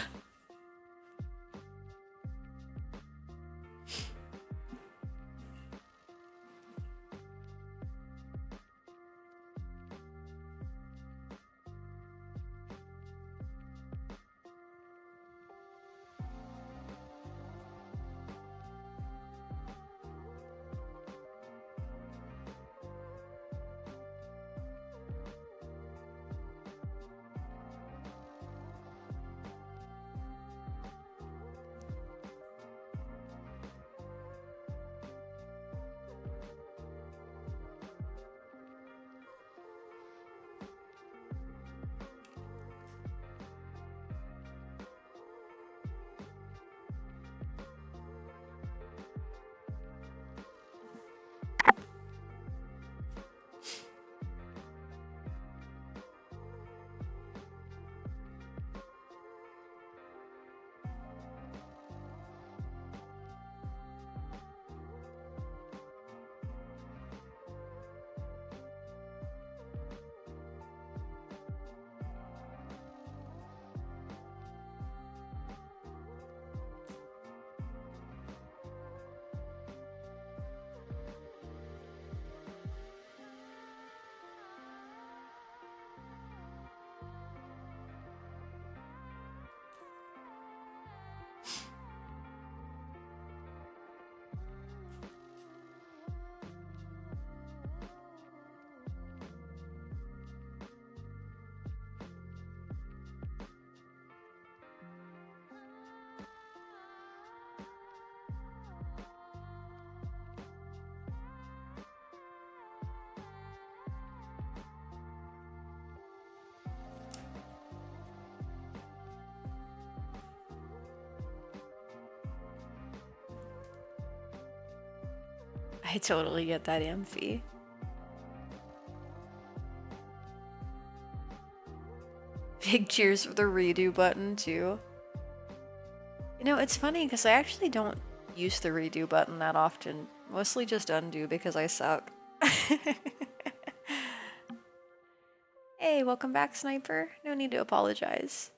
I totally get that Amphi. Big cheers for the redo button too. You know, it's funny because I actually don't use the redo button that often. Mostly just undo because I suck. Hey, welcome back, Sniper. No need to apologize.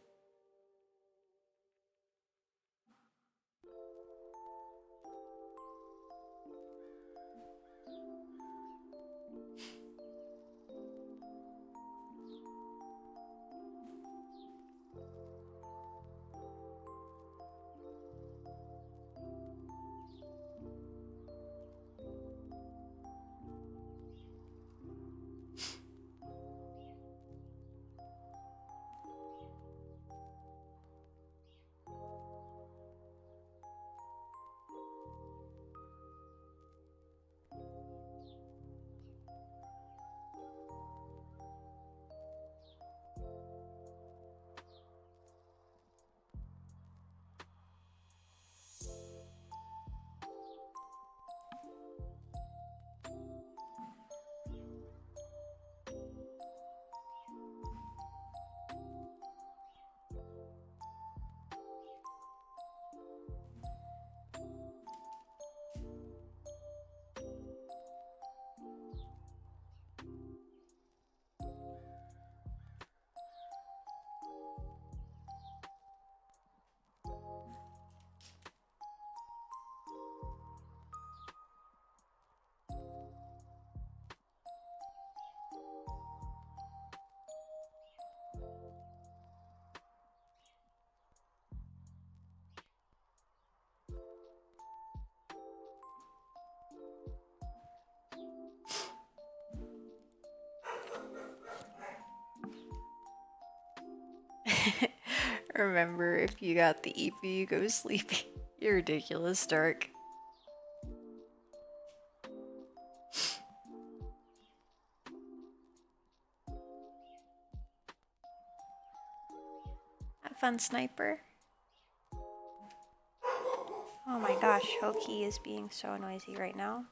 Remember, if you got the EP, you go sleepy. You're ridiculous, Dark. Have fun, Sniper. Oh my gosh, Hoki is being so noisy right now.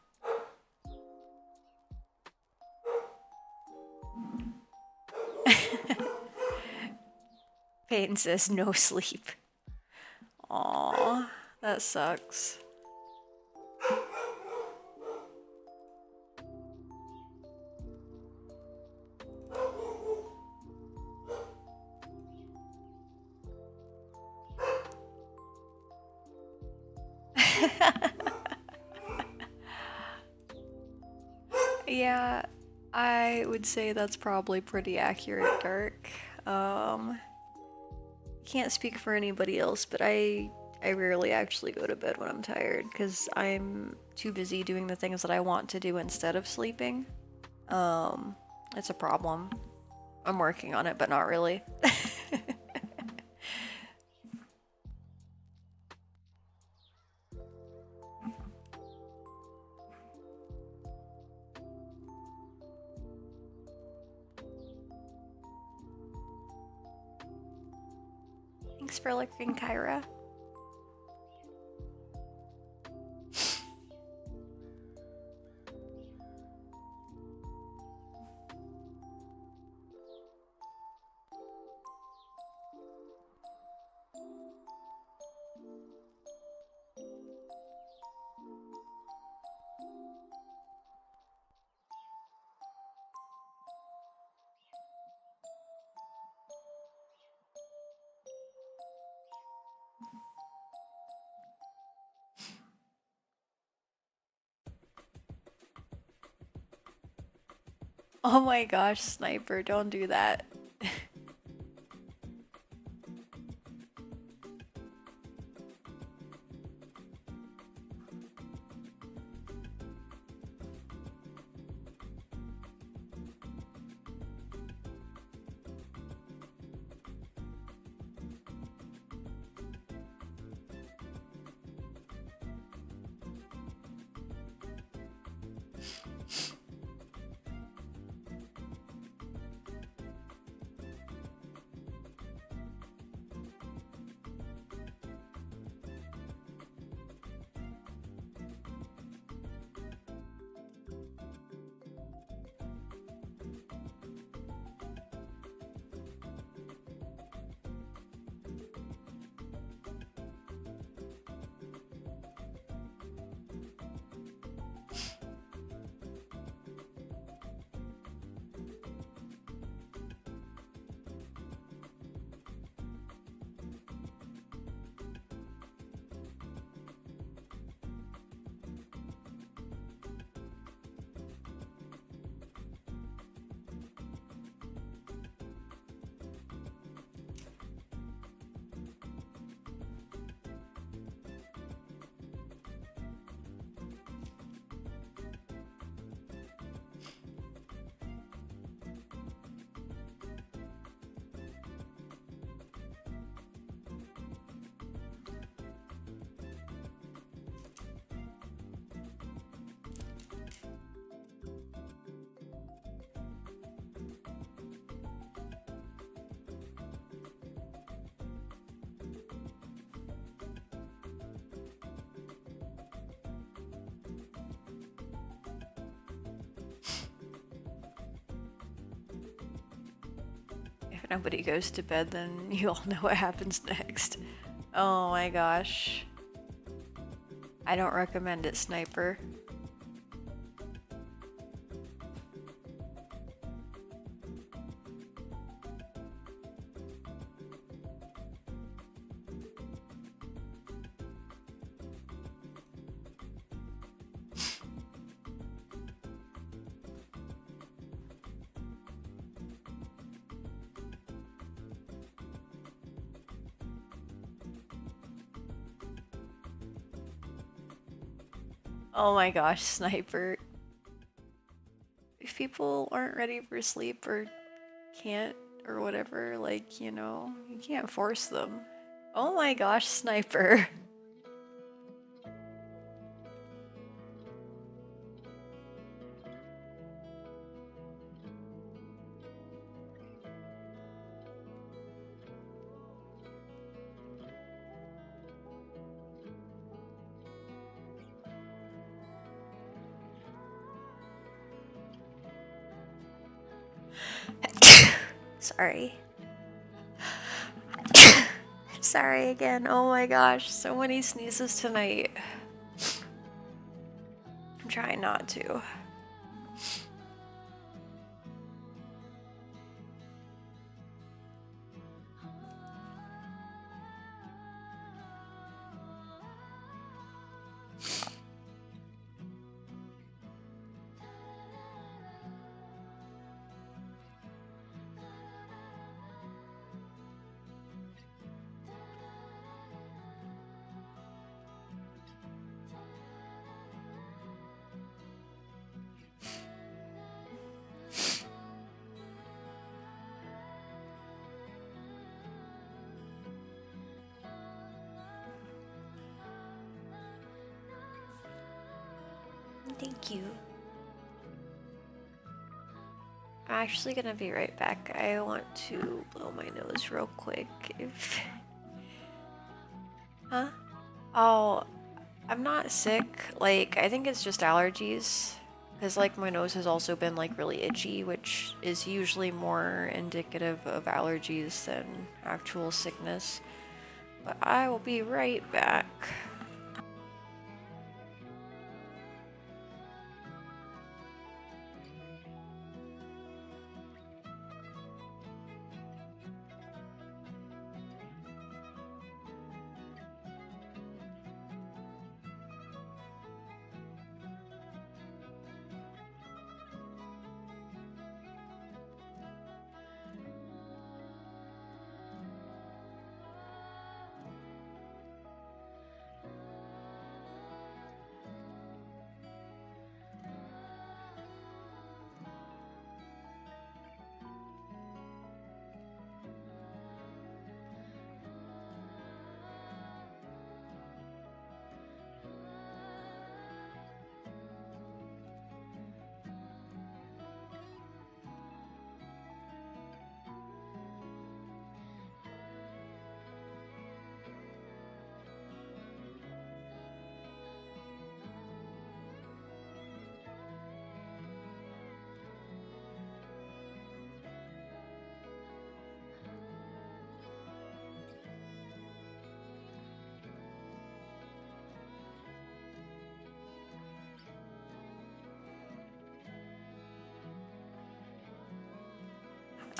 Peyton says no sleep. Aww, that sucks. Yeah, I would say that's probably pretty accurate, Dark. Can't speak for anybody else, but I rarely actually go to bed when I'm tired because I'm too busy doing the things that I want to do instead of sleeping. It's a problem. I'm working on it, but not really. Thanks for looking, Kyra. Oh my gosh, Sniper, don't do that. If nobody goes to bed, then you all know what happens next. Oh my gosh. I don't recommend it, Sniper. Oh my gosh, Sniper. If people aren't ready for sleep or can't or whatever. Like, you know, you can't force them. Oh my gosh, Sniper. Sorry. Sorry again. Oh my gosh, so many sneezes tonight. I'm trying not to. Thank you. I'm actually gonna be right back. I want to blow my nose real quick. If... Huh? Oh, I'm not sick. Like, I think it's just allergies. Because, like, my nose has also been, like, really itchy, which is usually more indicative of allergies than actual sickness. But I will be right back.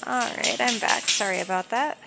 Alright, I'm back. Sorry about that.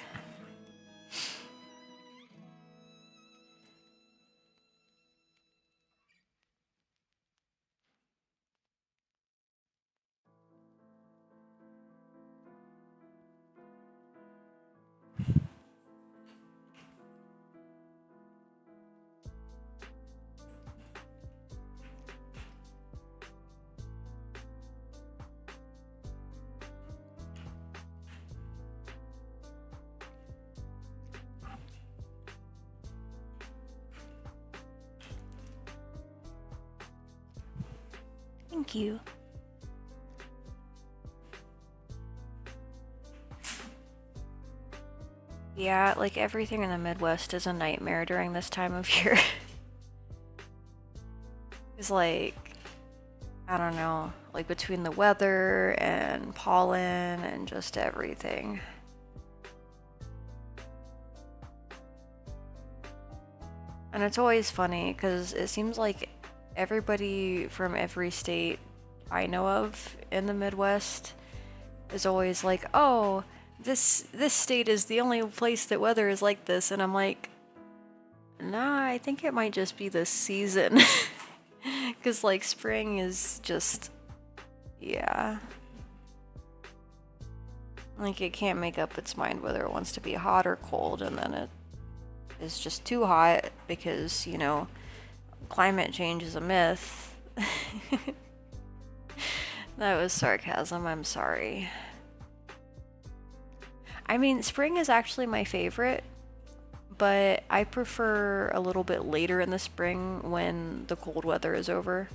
Thank you. Yeah, like everything in the Midwest is a nightmare during this time of year. It's like, I don't know, like between the weather and pollen and just everything. And it's always funny because it seems like everybody from every state I know of in the Midwest is always like, oh, this state is the only place that weather is like this. And I'm like, nah, I think it might just be this season. Because, like, spring is just, yeah. Like, it can't make up its mind whether it wants to be hot or cold, and then it is just too hot because, you know, climate change is a myth. That was sarcasm, I'm sorry. I mean, spring is actually my favorite, but I prefer a little bit later in the spring when the cold weather is over.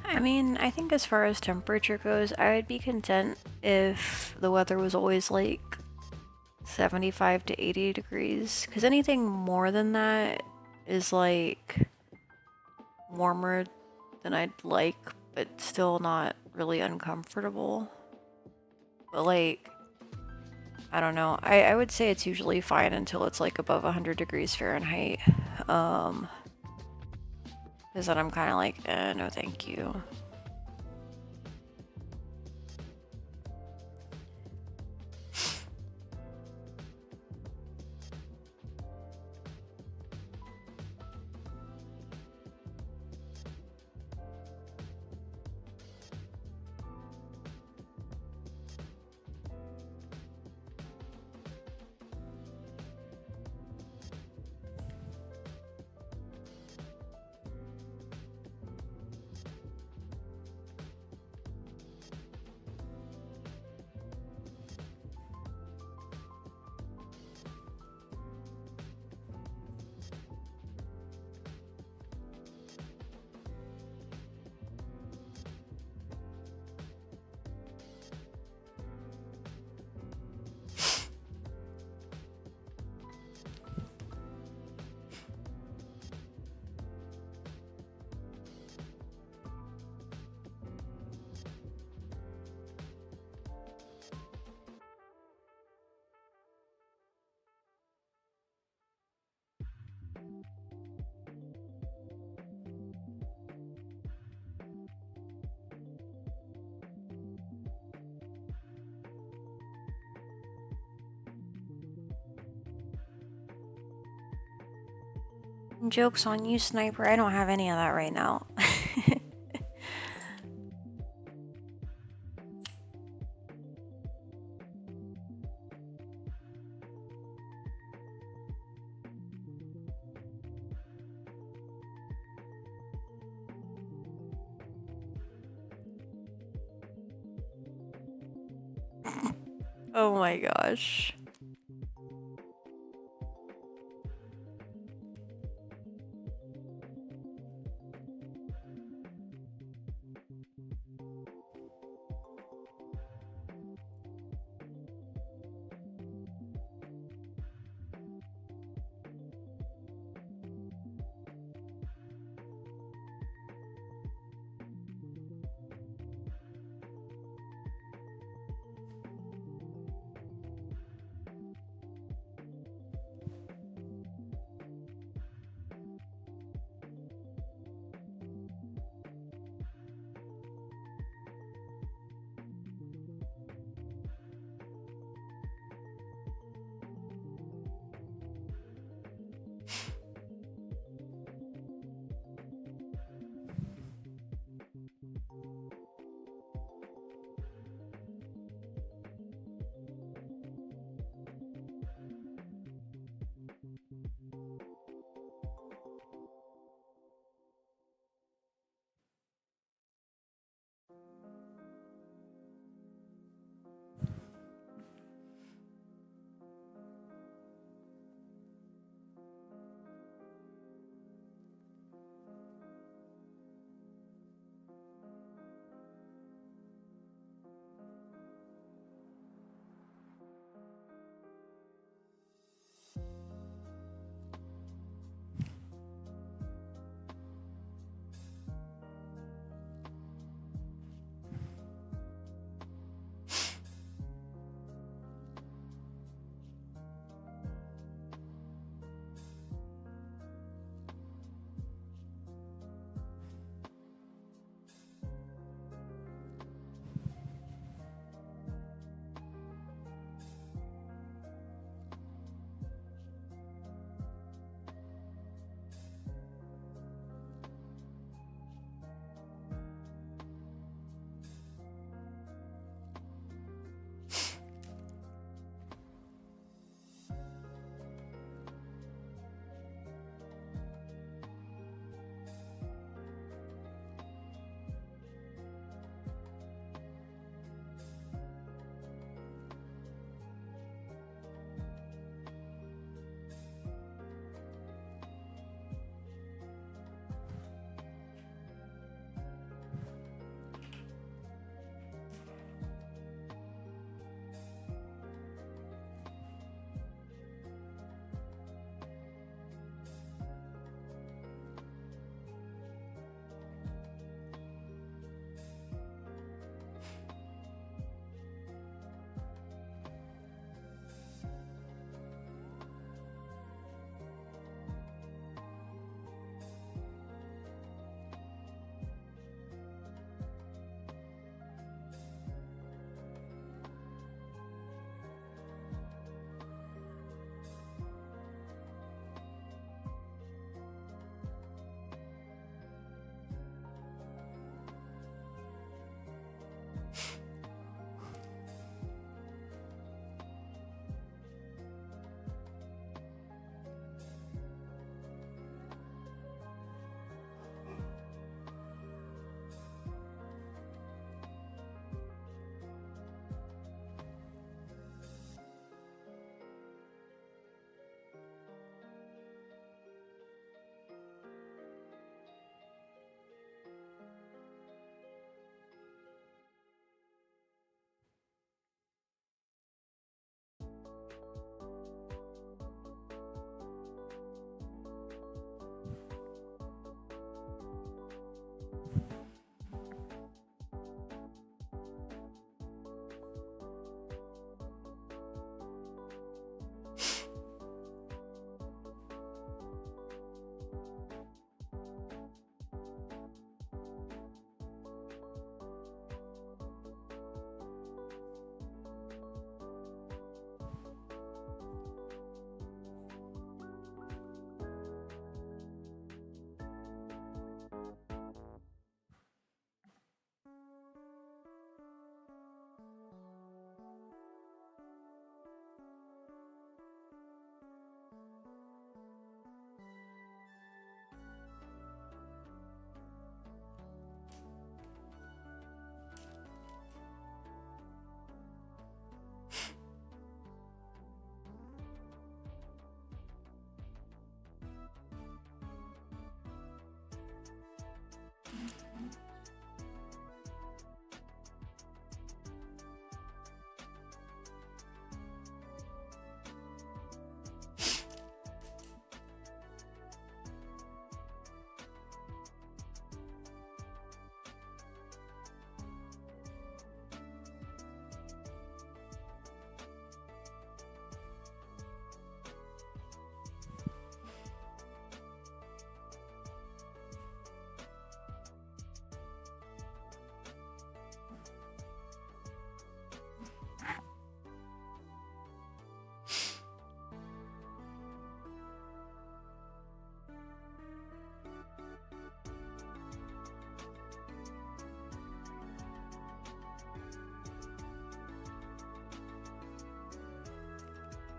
I mean, I think as far as temperature goes, I would be content if the weather was always like 75 to 80 degrees, because anything more than that is like warmer than I'd like, but still not really uncomfortable. But like, I don't know. I would say it's usually fine until it's like above 100 degrees Fahrenheit. Because then I'm kind of like, no thank you. Joke's on you, Sniper. I don't have any of that right now. Oh my gosh.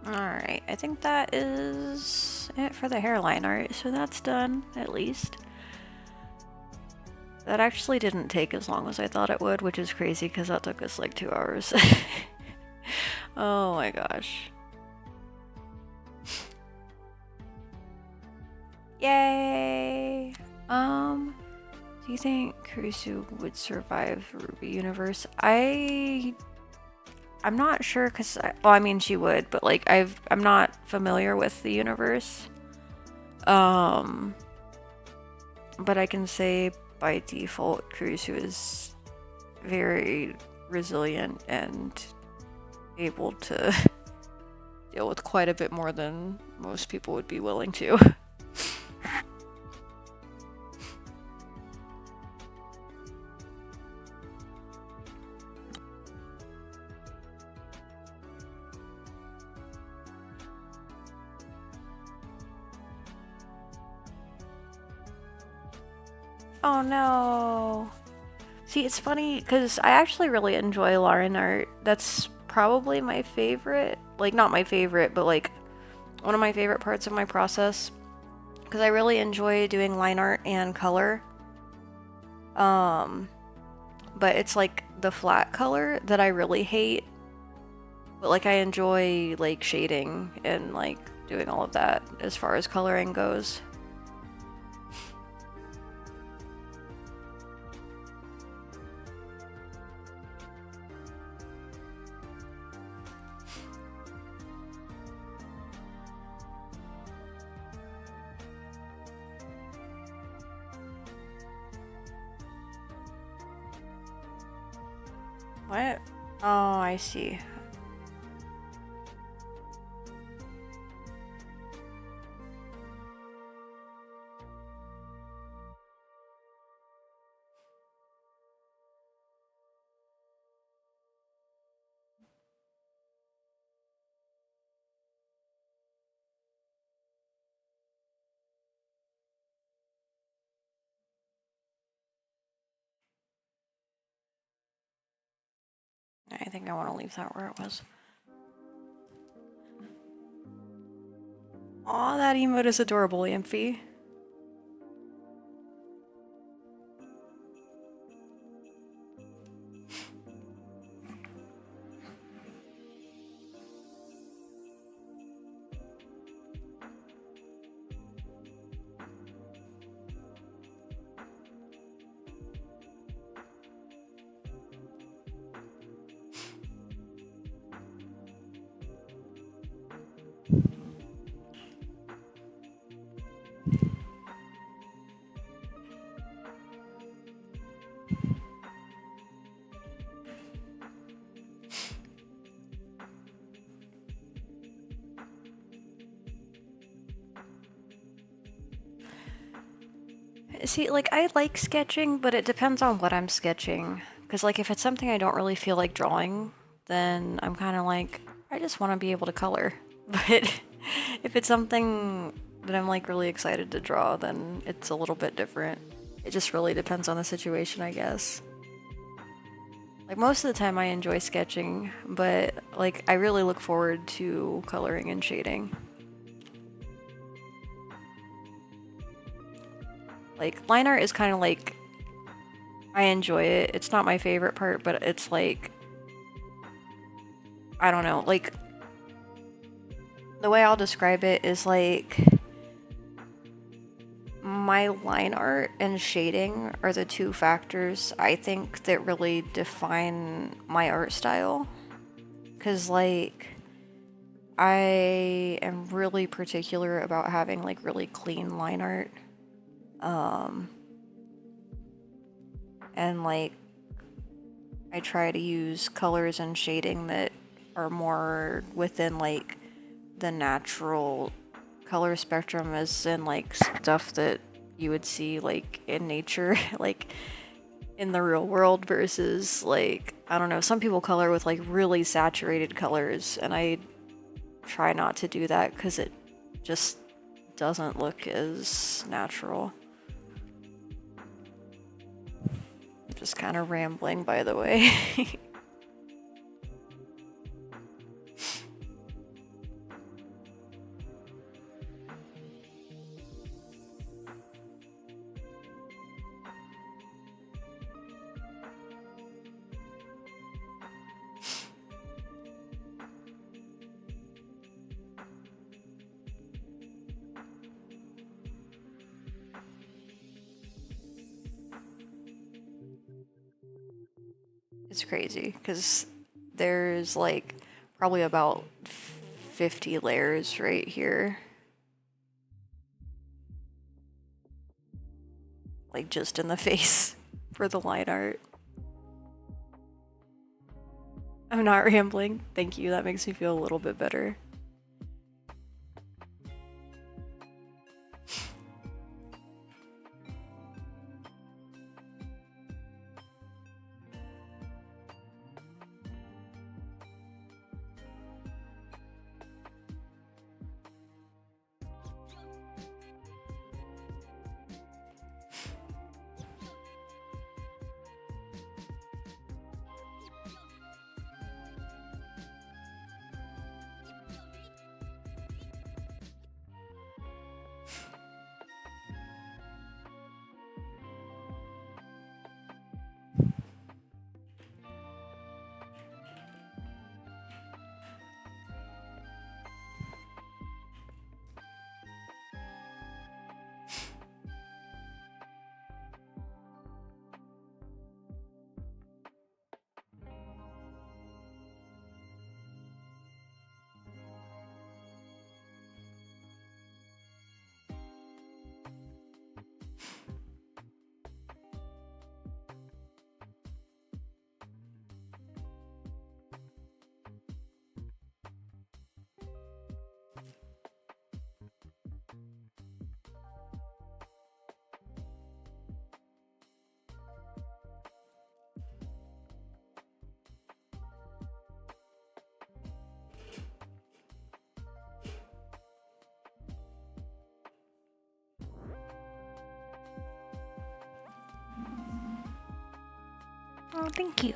Alright, I think that is it for the hairline art, so that's done, at least. That actually didn't take as long as I thought it would, which is crazy because that took us like 2 hours. Oh my gosh. Yay! Do you think Kurisu would survive Ruby Universe? I'm not sure because well, I mean she would, but like I'm not familiar with the universe. But I can say by default Kurisu is very resilient and able to deal with quite a bit more than most people would be willing to. Oh no. See, it's funny because I actually really enjoy line art. That's probably my favorite. Like, not my favorite, but like one of my favorite parts of my process. Because I really enjoy doing line art and color. But it's like the flat color that I really hate. But like I enjoy like shading and like doing all of that as far as coloring goes. What? Oh, I see. I think I want to leave that where it was. Aw, that emote is adorable, Amphi. See, like, I like sketching, but it depends on what I'm sketching. Because, like, if it's something I don't really feel like drawing, then I'm kind of like, I just want to be able to color. But if it's something that I'm, like, really excited to draw, then it's a little bit different. It just really depends on the situation, I guess. Like, most of the time I enjoy sketching, but, like, I really look forward to coloring and shading. Like, line art is kind of like, I enjoy it. It's not my favorite part, but it's like, I don't know, like, the way I'll describe it is like, my line art and shading are the two factors I think that really define my art style. Because, like, I am really particular about having, like, really clean line art. And, like, I try to use colors and shading that are more within, like, the natural color spectrum, as in, like, stuff that you would see, like, in nature, like, in the real world versus, like, I don't know, some people color with, like, really saturated colors, and I try not to do that because it just doesn't look as natural. I'm just kind of rambling, by the way. It's crazy because there's like probably about 50 layers right here. Like just in the face for the line art. I'm not rambling. Thank you. That makes me feel a little bit better. Oh, thank you.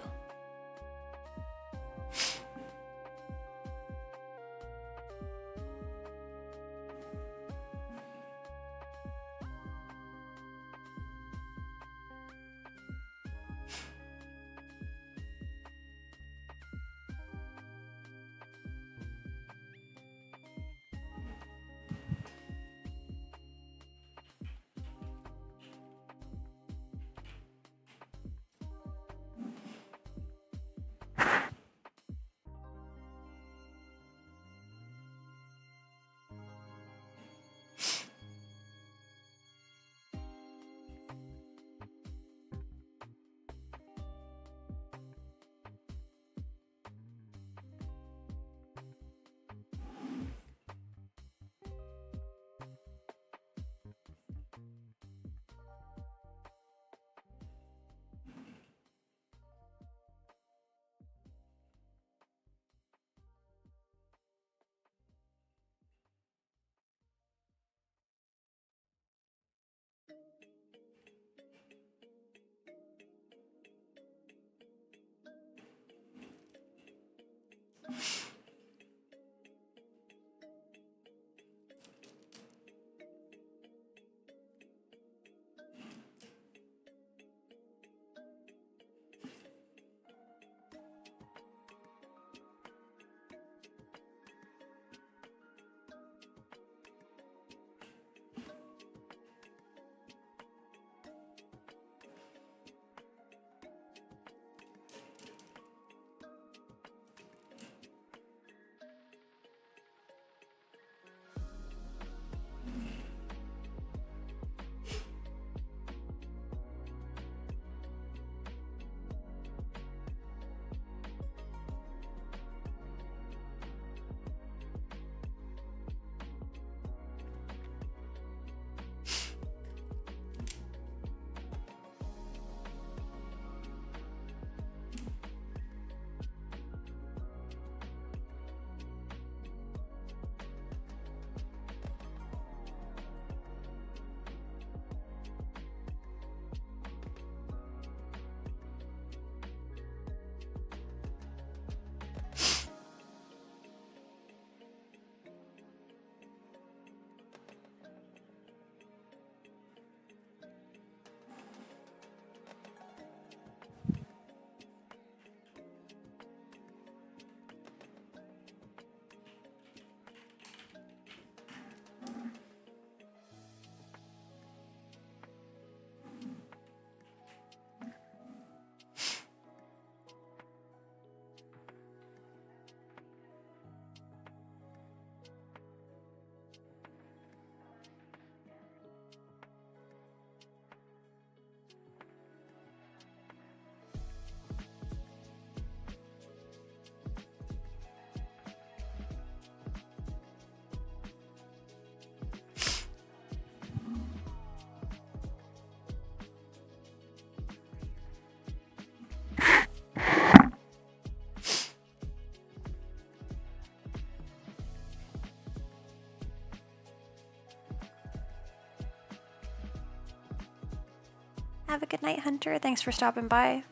Have a good night, Hunter. Thanks for stopping by.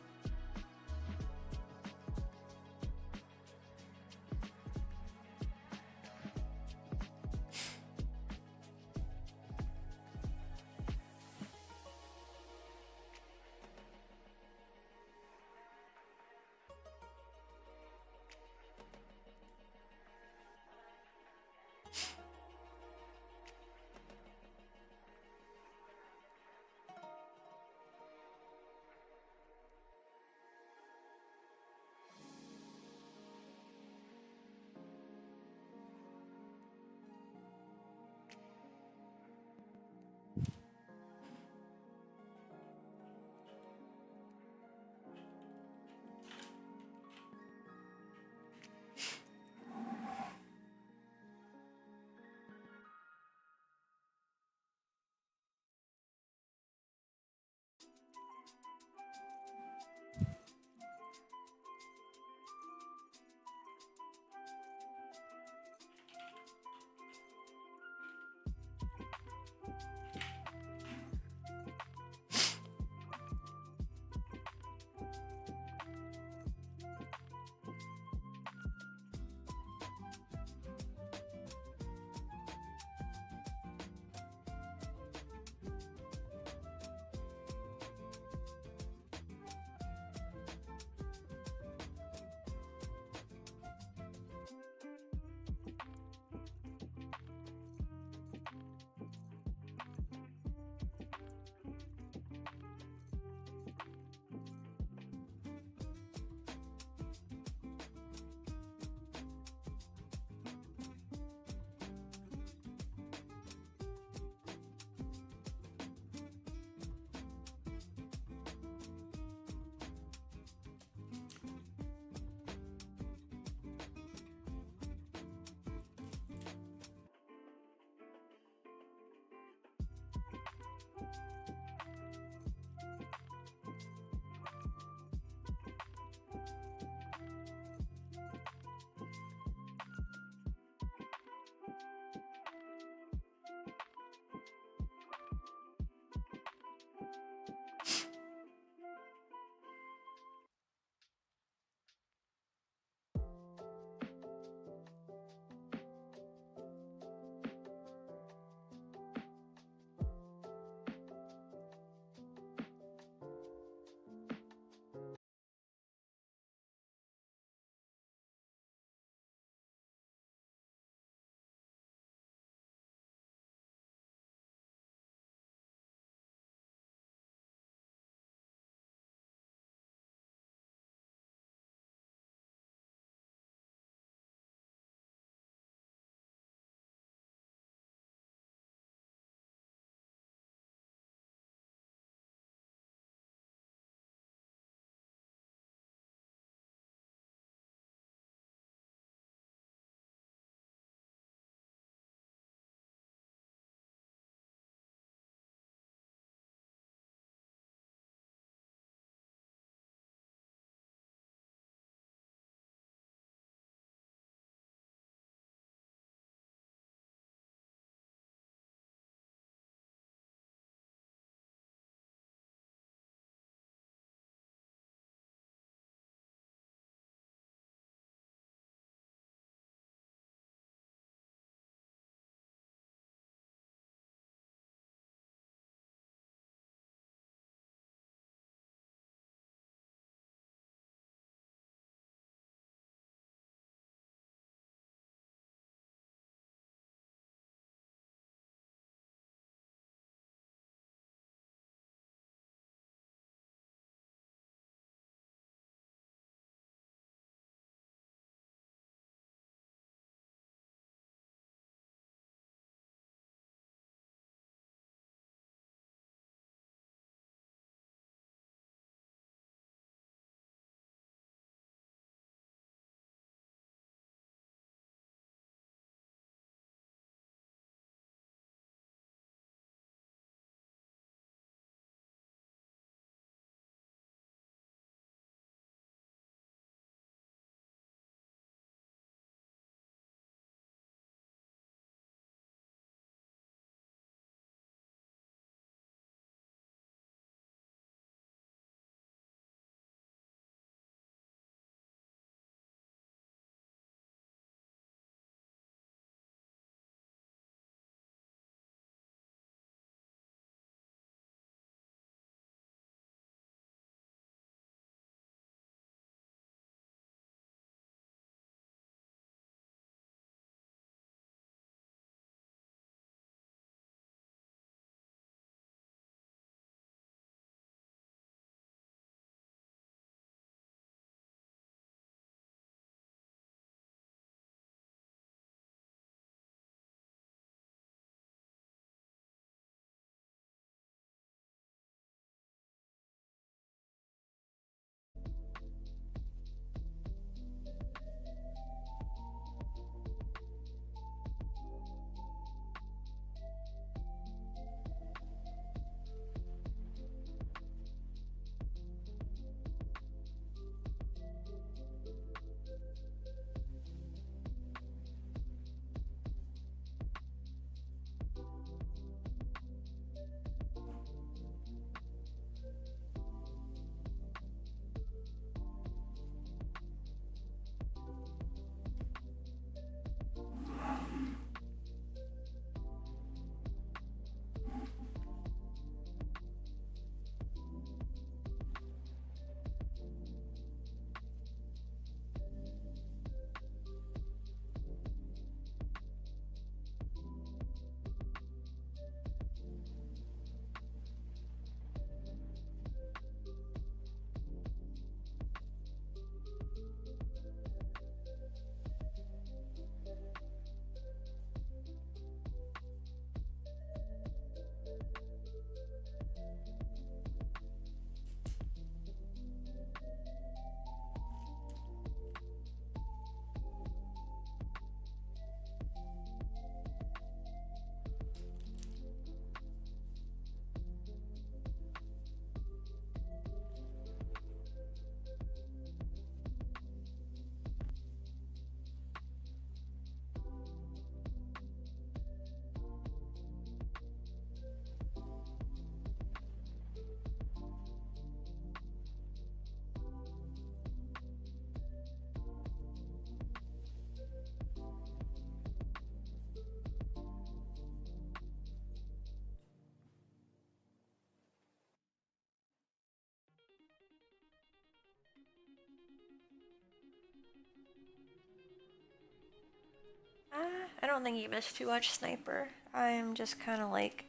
I don't think you missed too much, Sniper. I'm just kind of like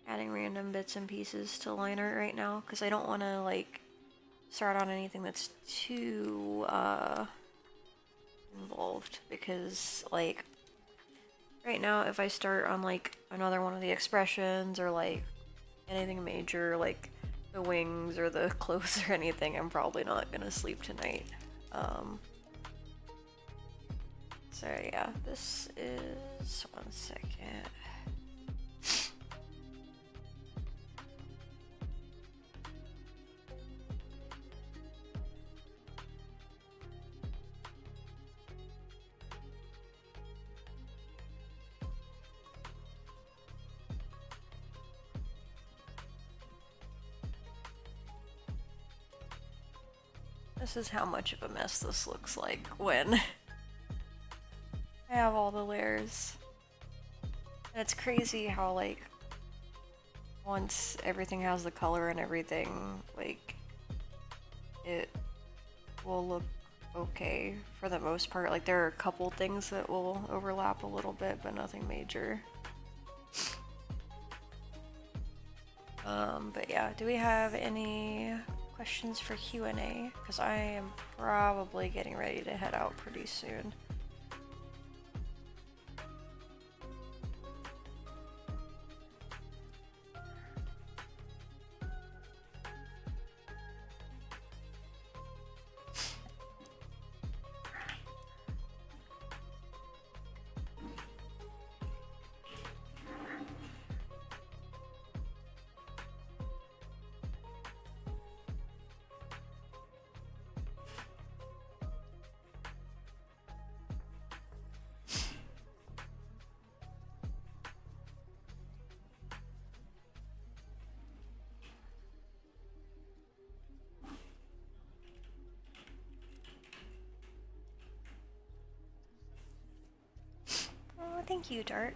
adding random bits and pieces to line art right now because I don't want to like start on anything that's too involved, because like right now if I start on like another one of the expressions or like anything major like the wings or the clothes or anything, I'm probably not gonna sleep tonight. So yeah, this is 1 second. This is how much of a mess this looks like when I have all the layers. And it's crazy how like once everything has the color and everything, like it will look okay for the most part. Like there are a couple things that will overlap a little bit, but nothing major. But yeah, do we have any questions for Q&A? Because I am probably getting ready to head out pretty soon. Oh, thank you, Dark.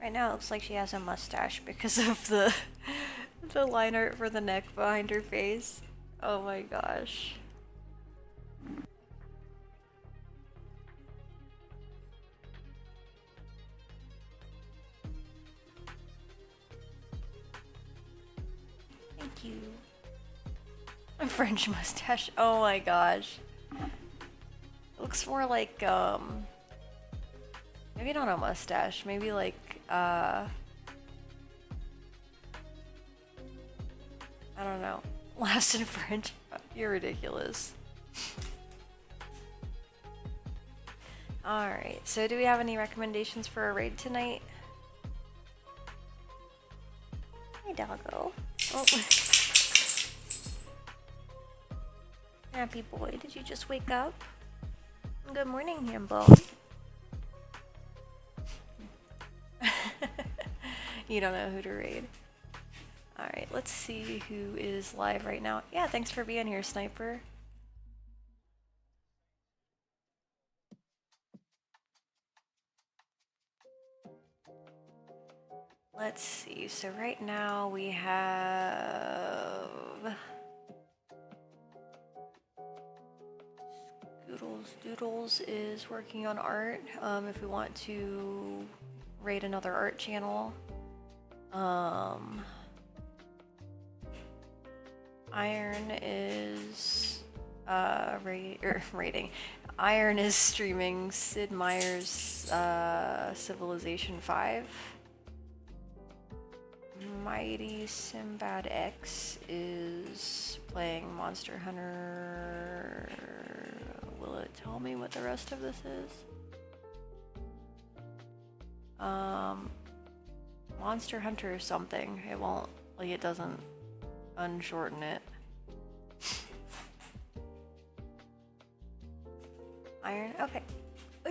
Right now it looks like she has a mustache because of the the line art for the neck behind her face. Oh my gosh. Thank you. A French mustache. Oh my gosh. It looks more like maybe not a mustache, maybe like I don't know. Last in French. You're ridiculous. Alright, so do we have any recommendations for a raid tonight? Hey, doggo. Oh. Happy boy, did you just wake up? Good morning, Hambone. You don't know who to raid. Alright, let's see who is live right now. Yeah, thanks for being here, Sniper. Let's see, so right now we have Doodles is working on art. If we want to raid another art channel. Iron is rating. Iron is streaming Sid Meier's Civilization 5. Mighty Simbad X is playing Monster Hunter. Will it tell me what the rest of this is? Monster Hunter something. It won't, like, it doesn't unshorten it. Iron? Okay.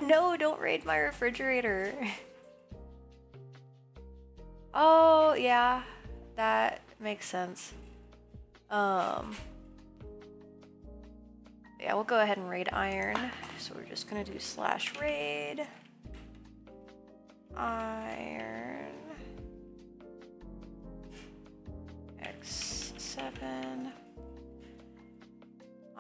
No, don't raid my refrigerator. Oh, yeah. That makes sense. Yeah, we'll go ahead and raid Iron. So we're just gonna do /raid. Iron. X7.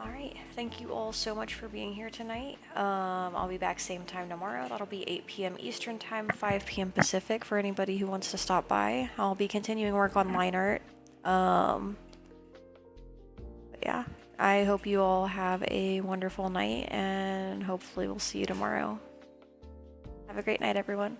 Alright, thank you all so much for being here tonight. I'll be back same time tomorrow. That'll be 8 p.m. Eastern Time, 5 p.m. Pacific for anybody who wants to stop by. I'll be continuing work on line art. But yeah, I hope you all have a wonderful night, and hopefully we'll see you tomorrow. Have a great night, everyone.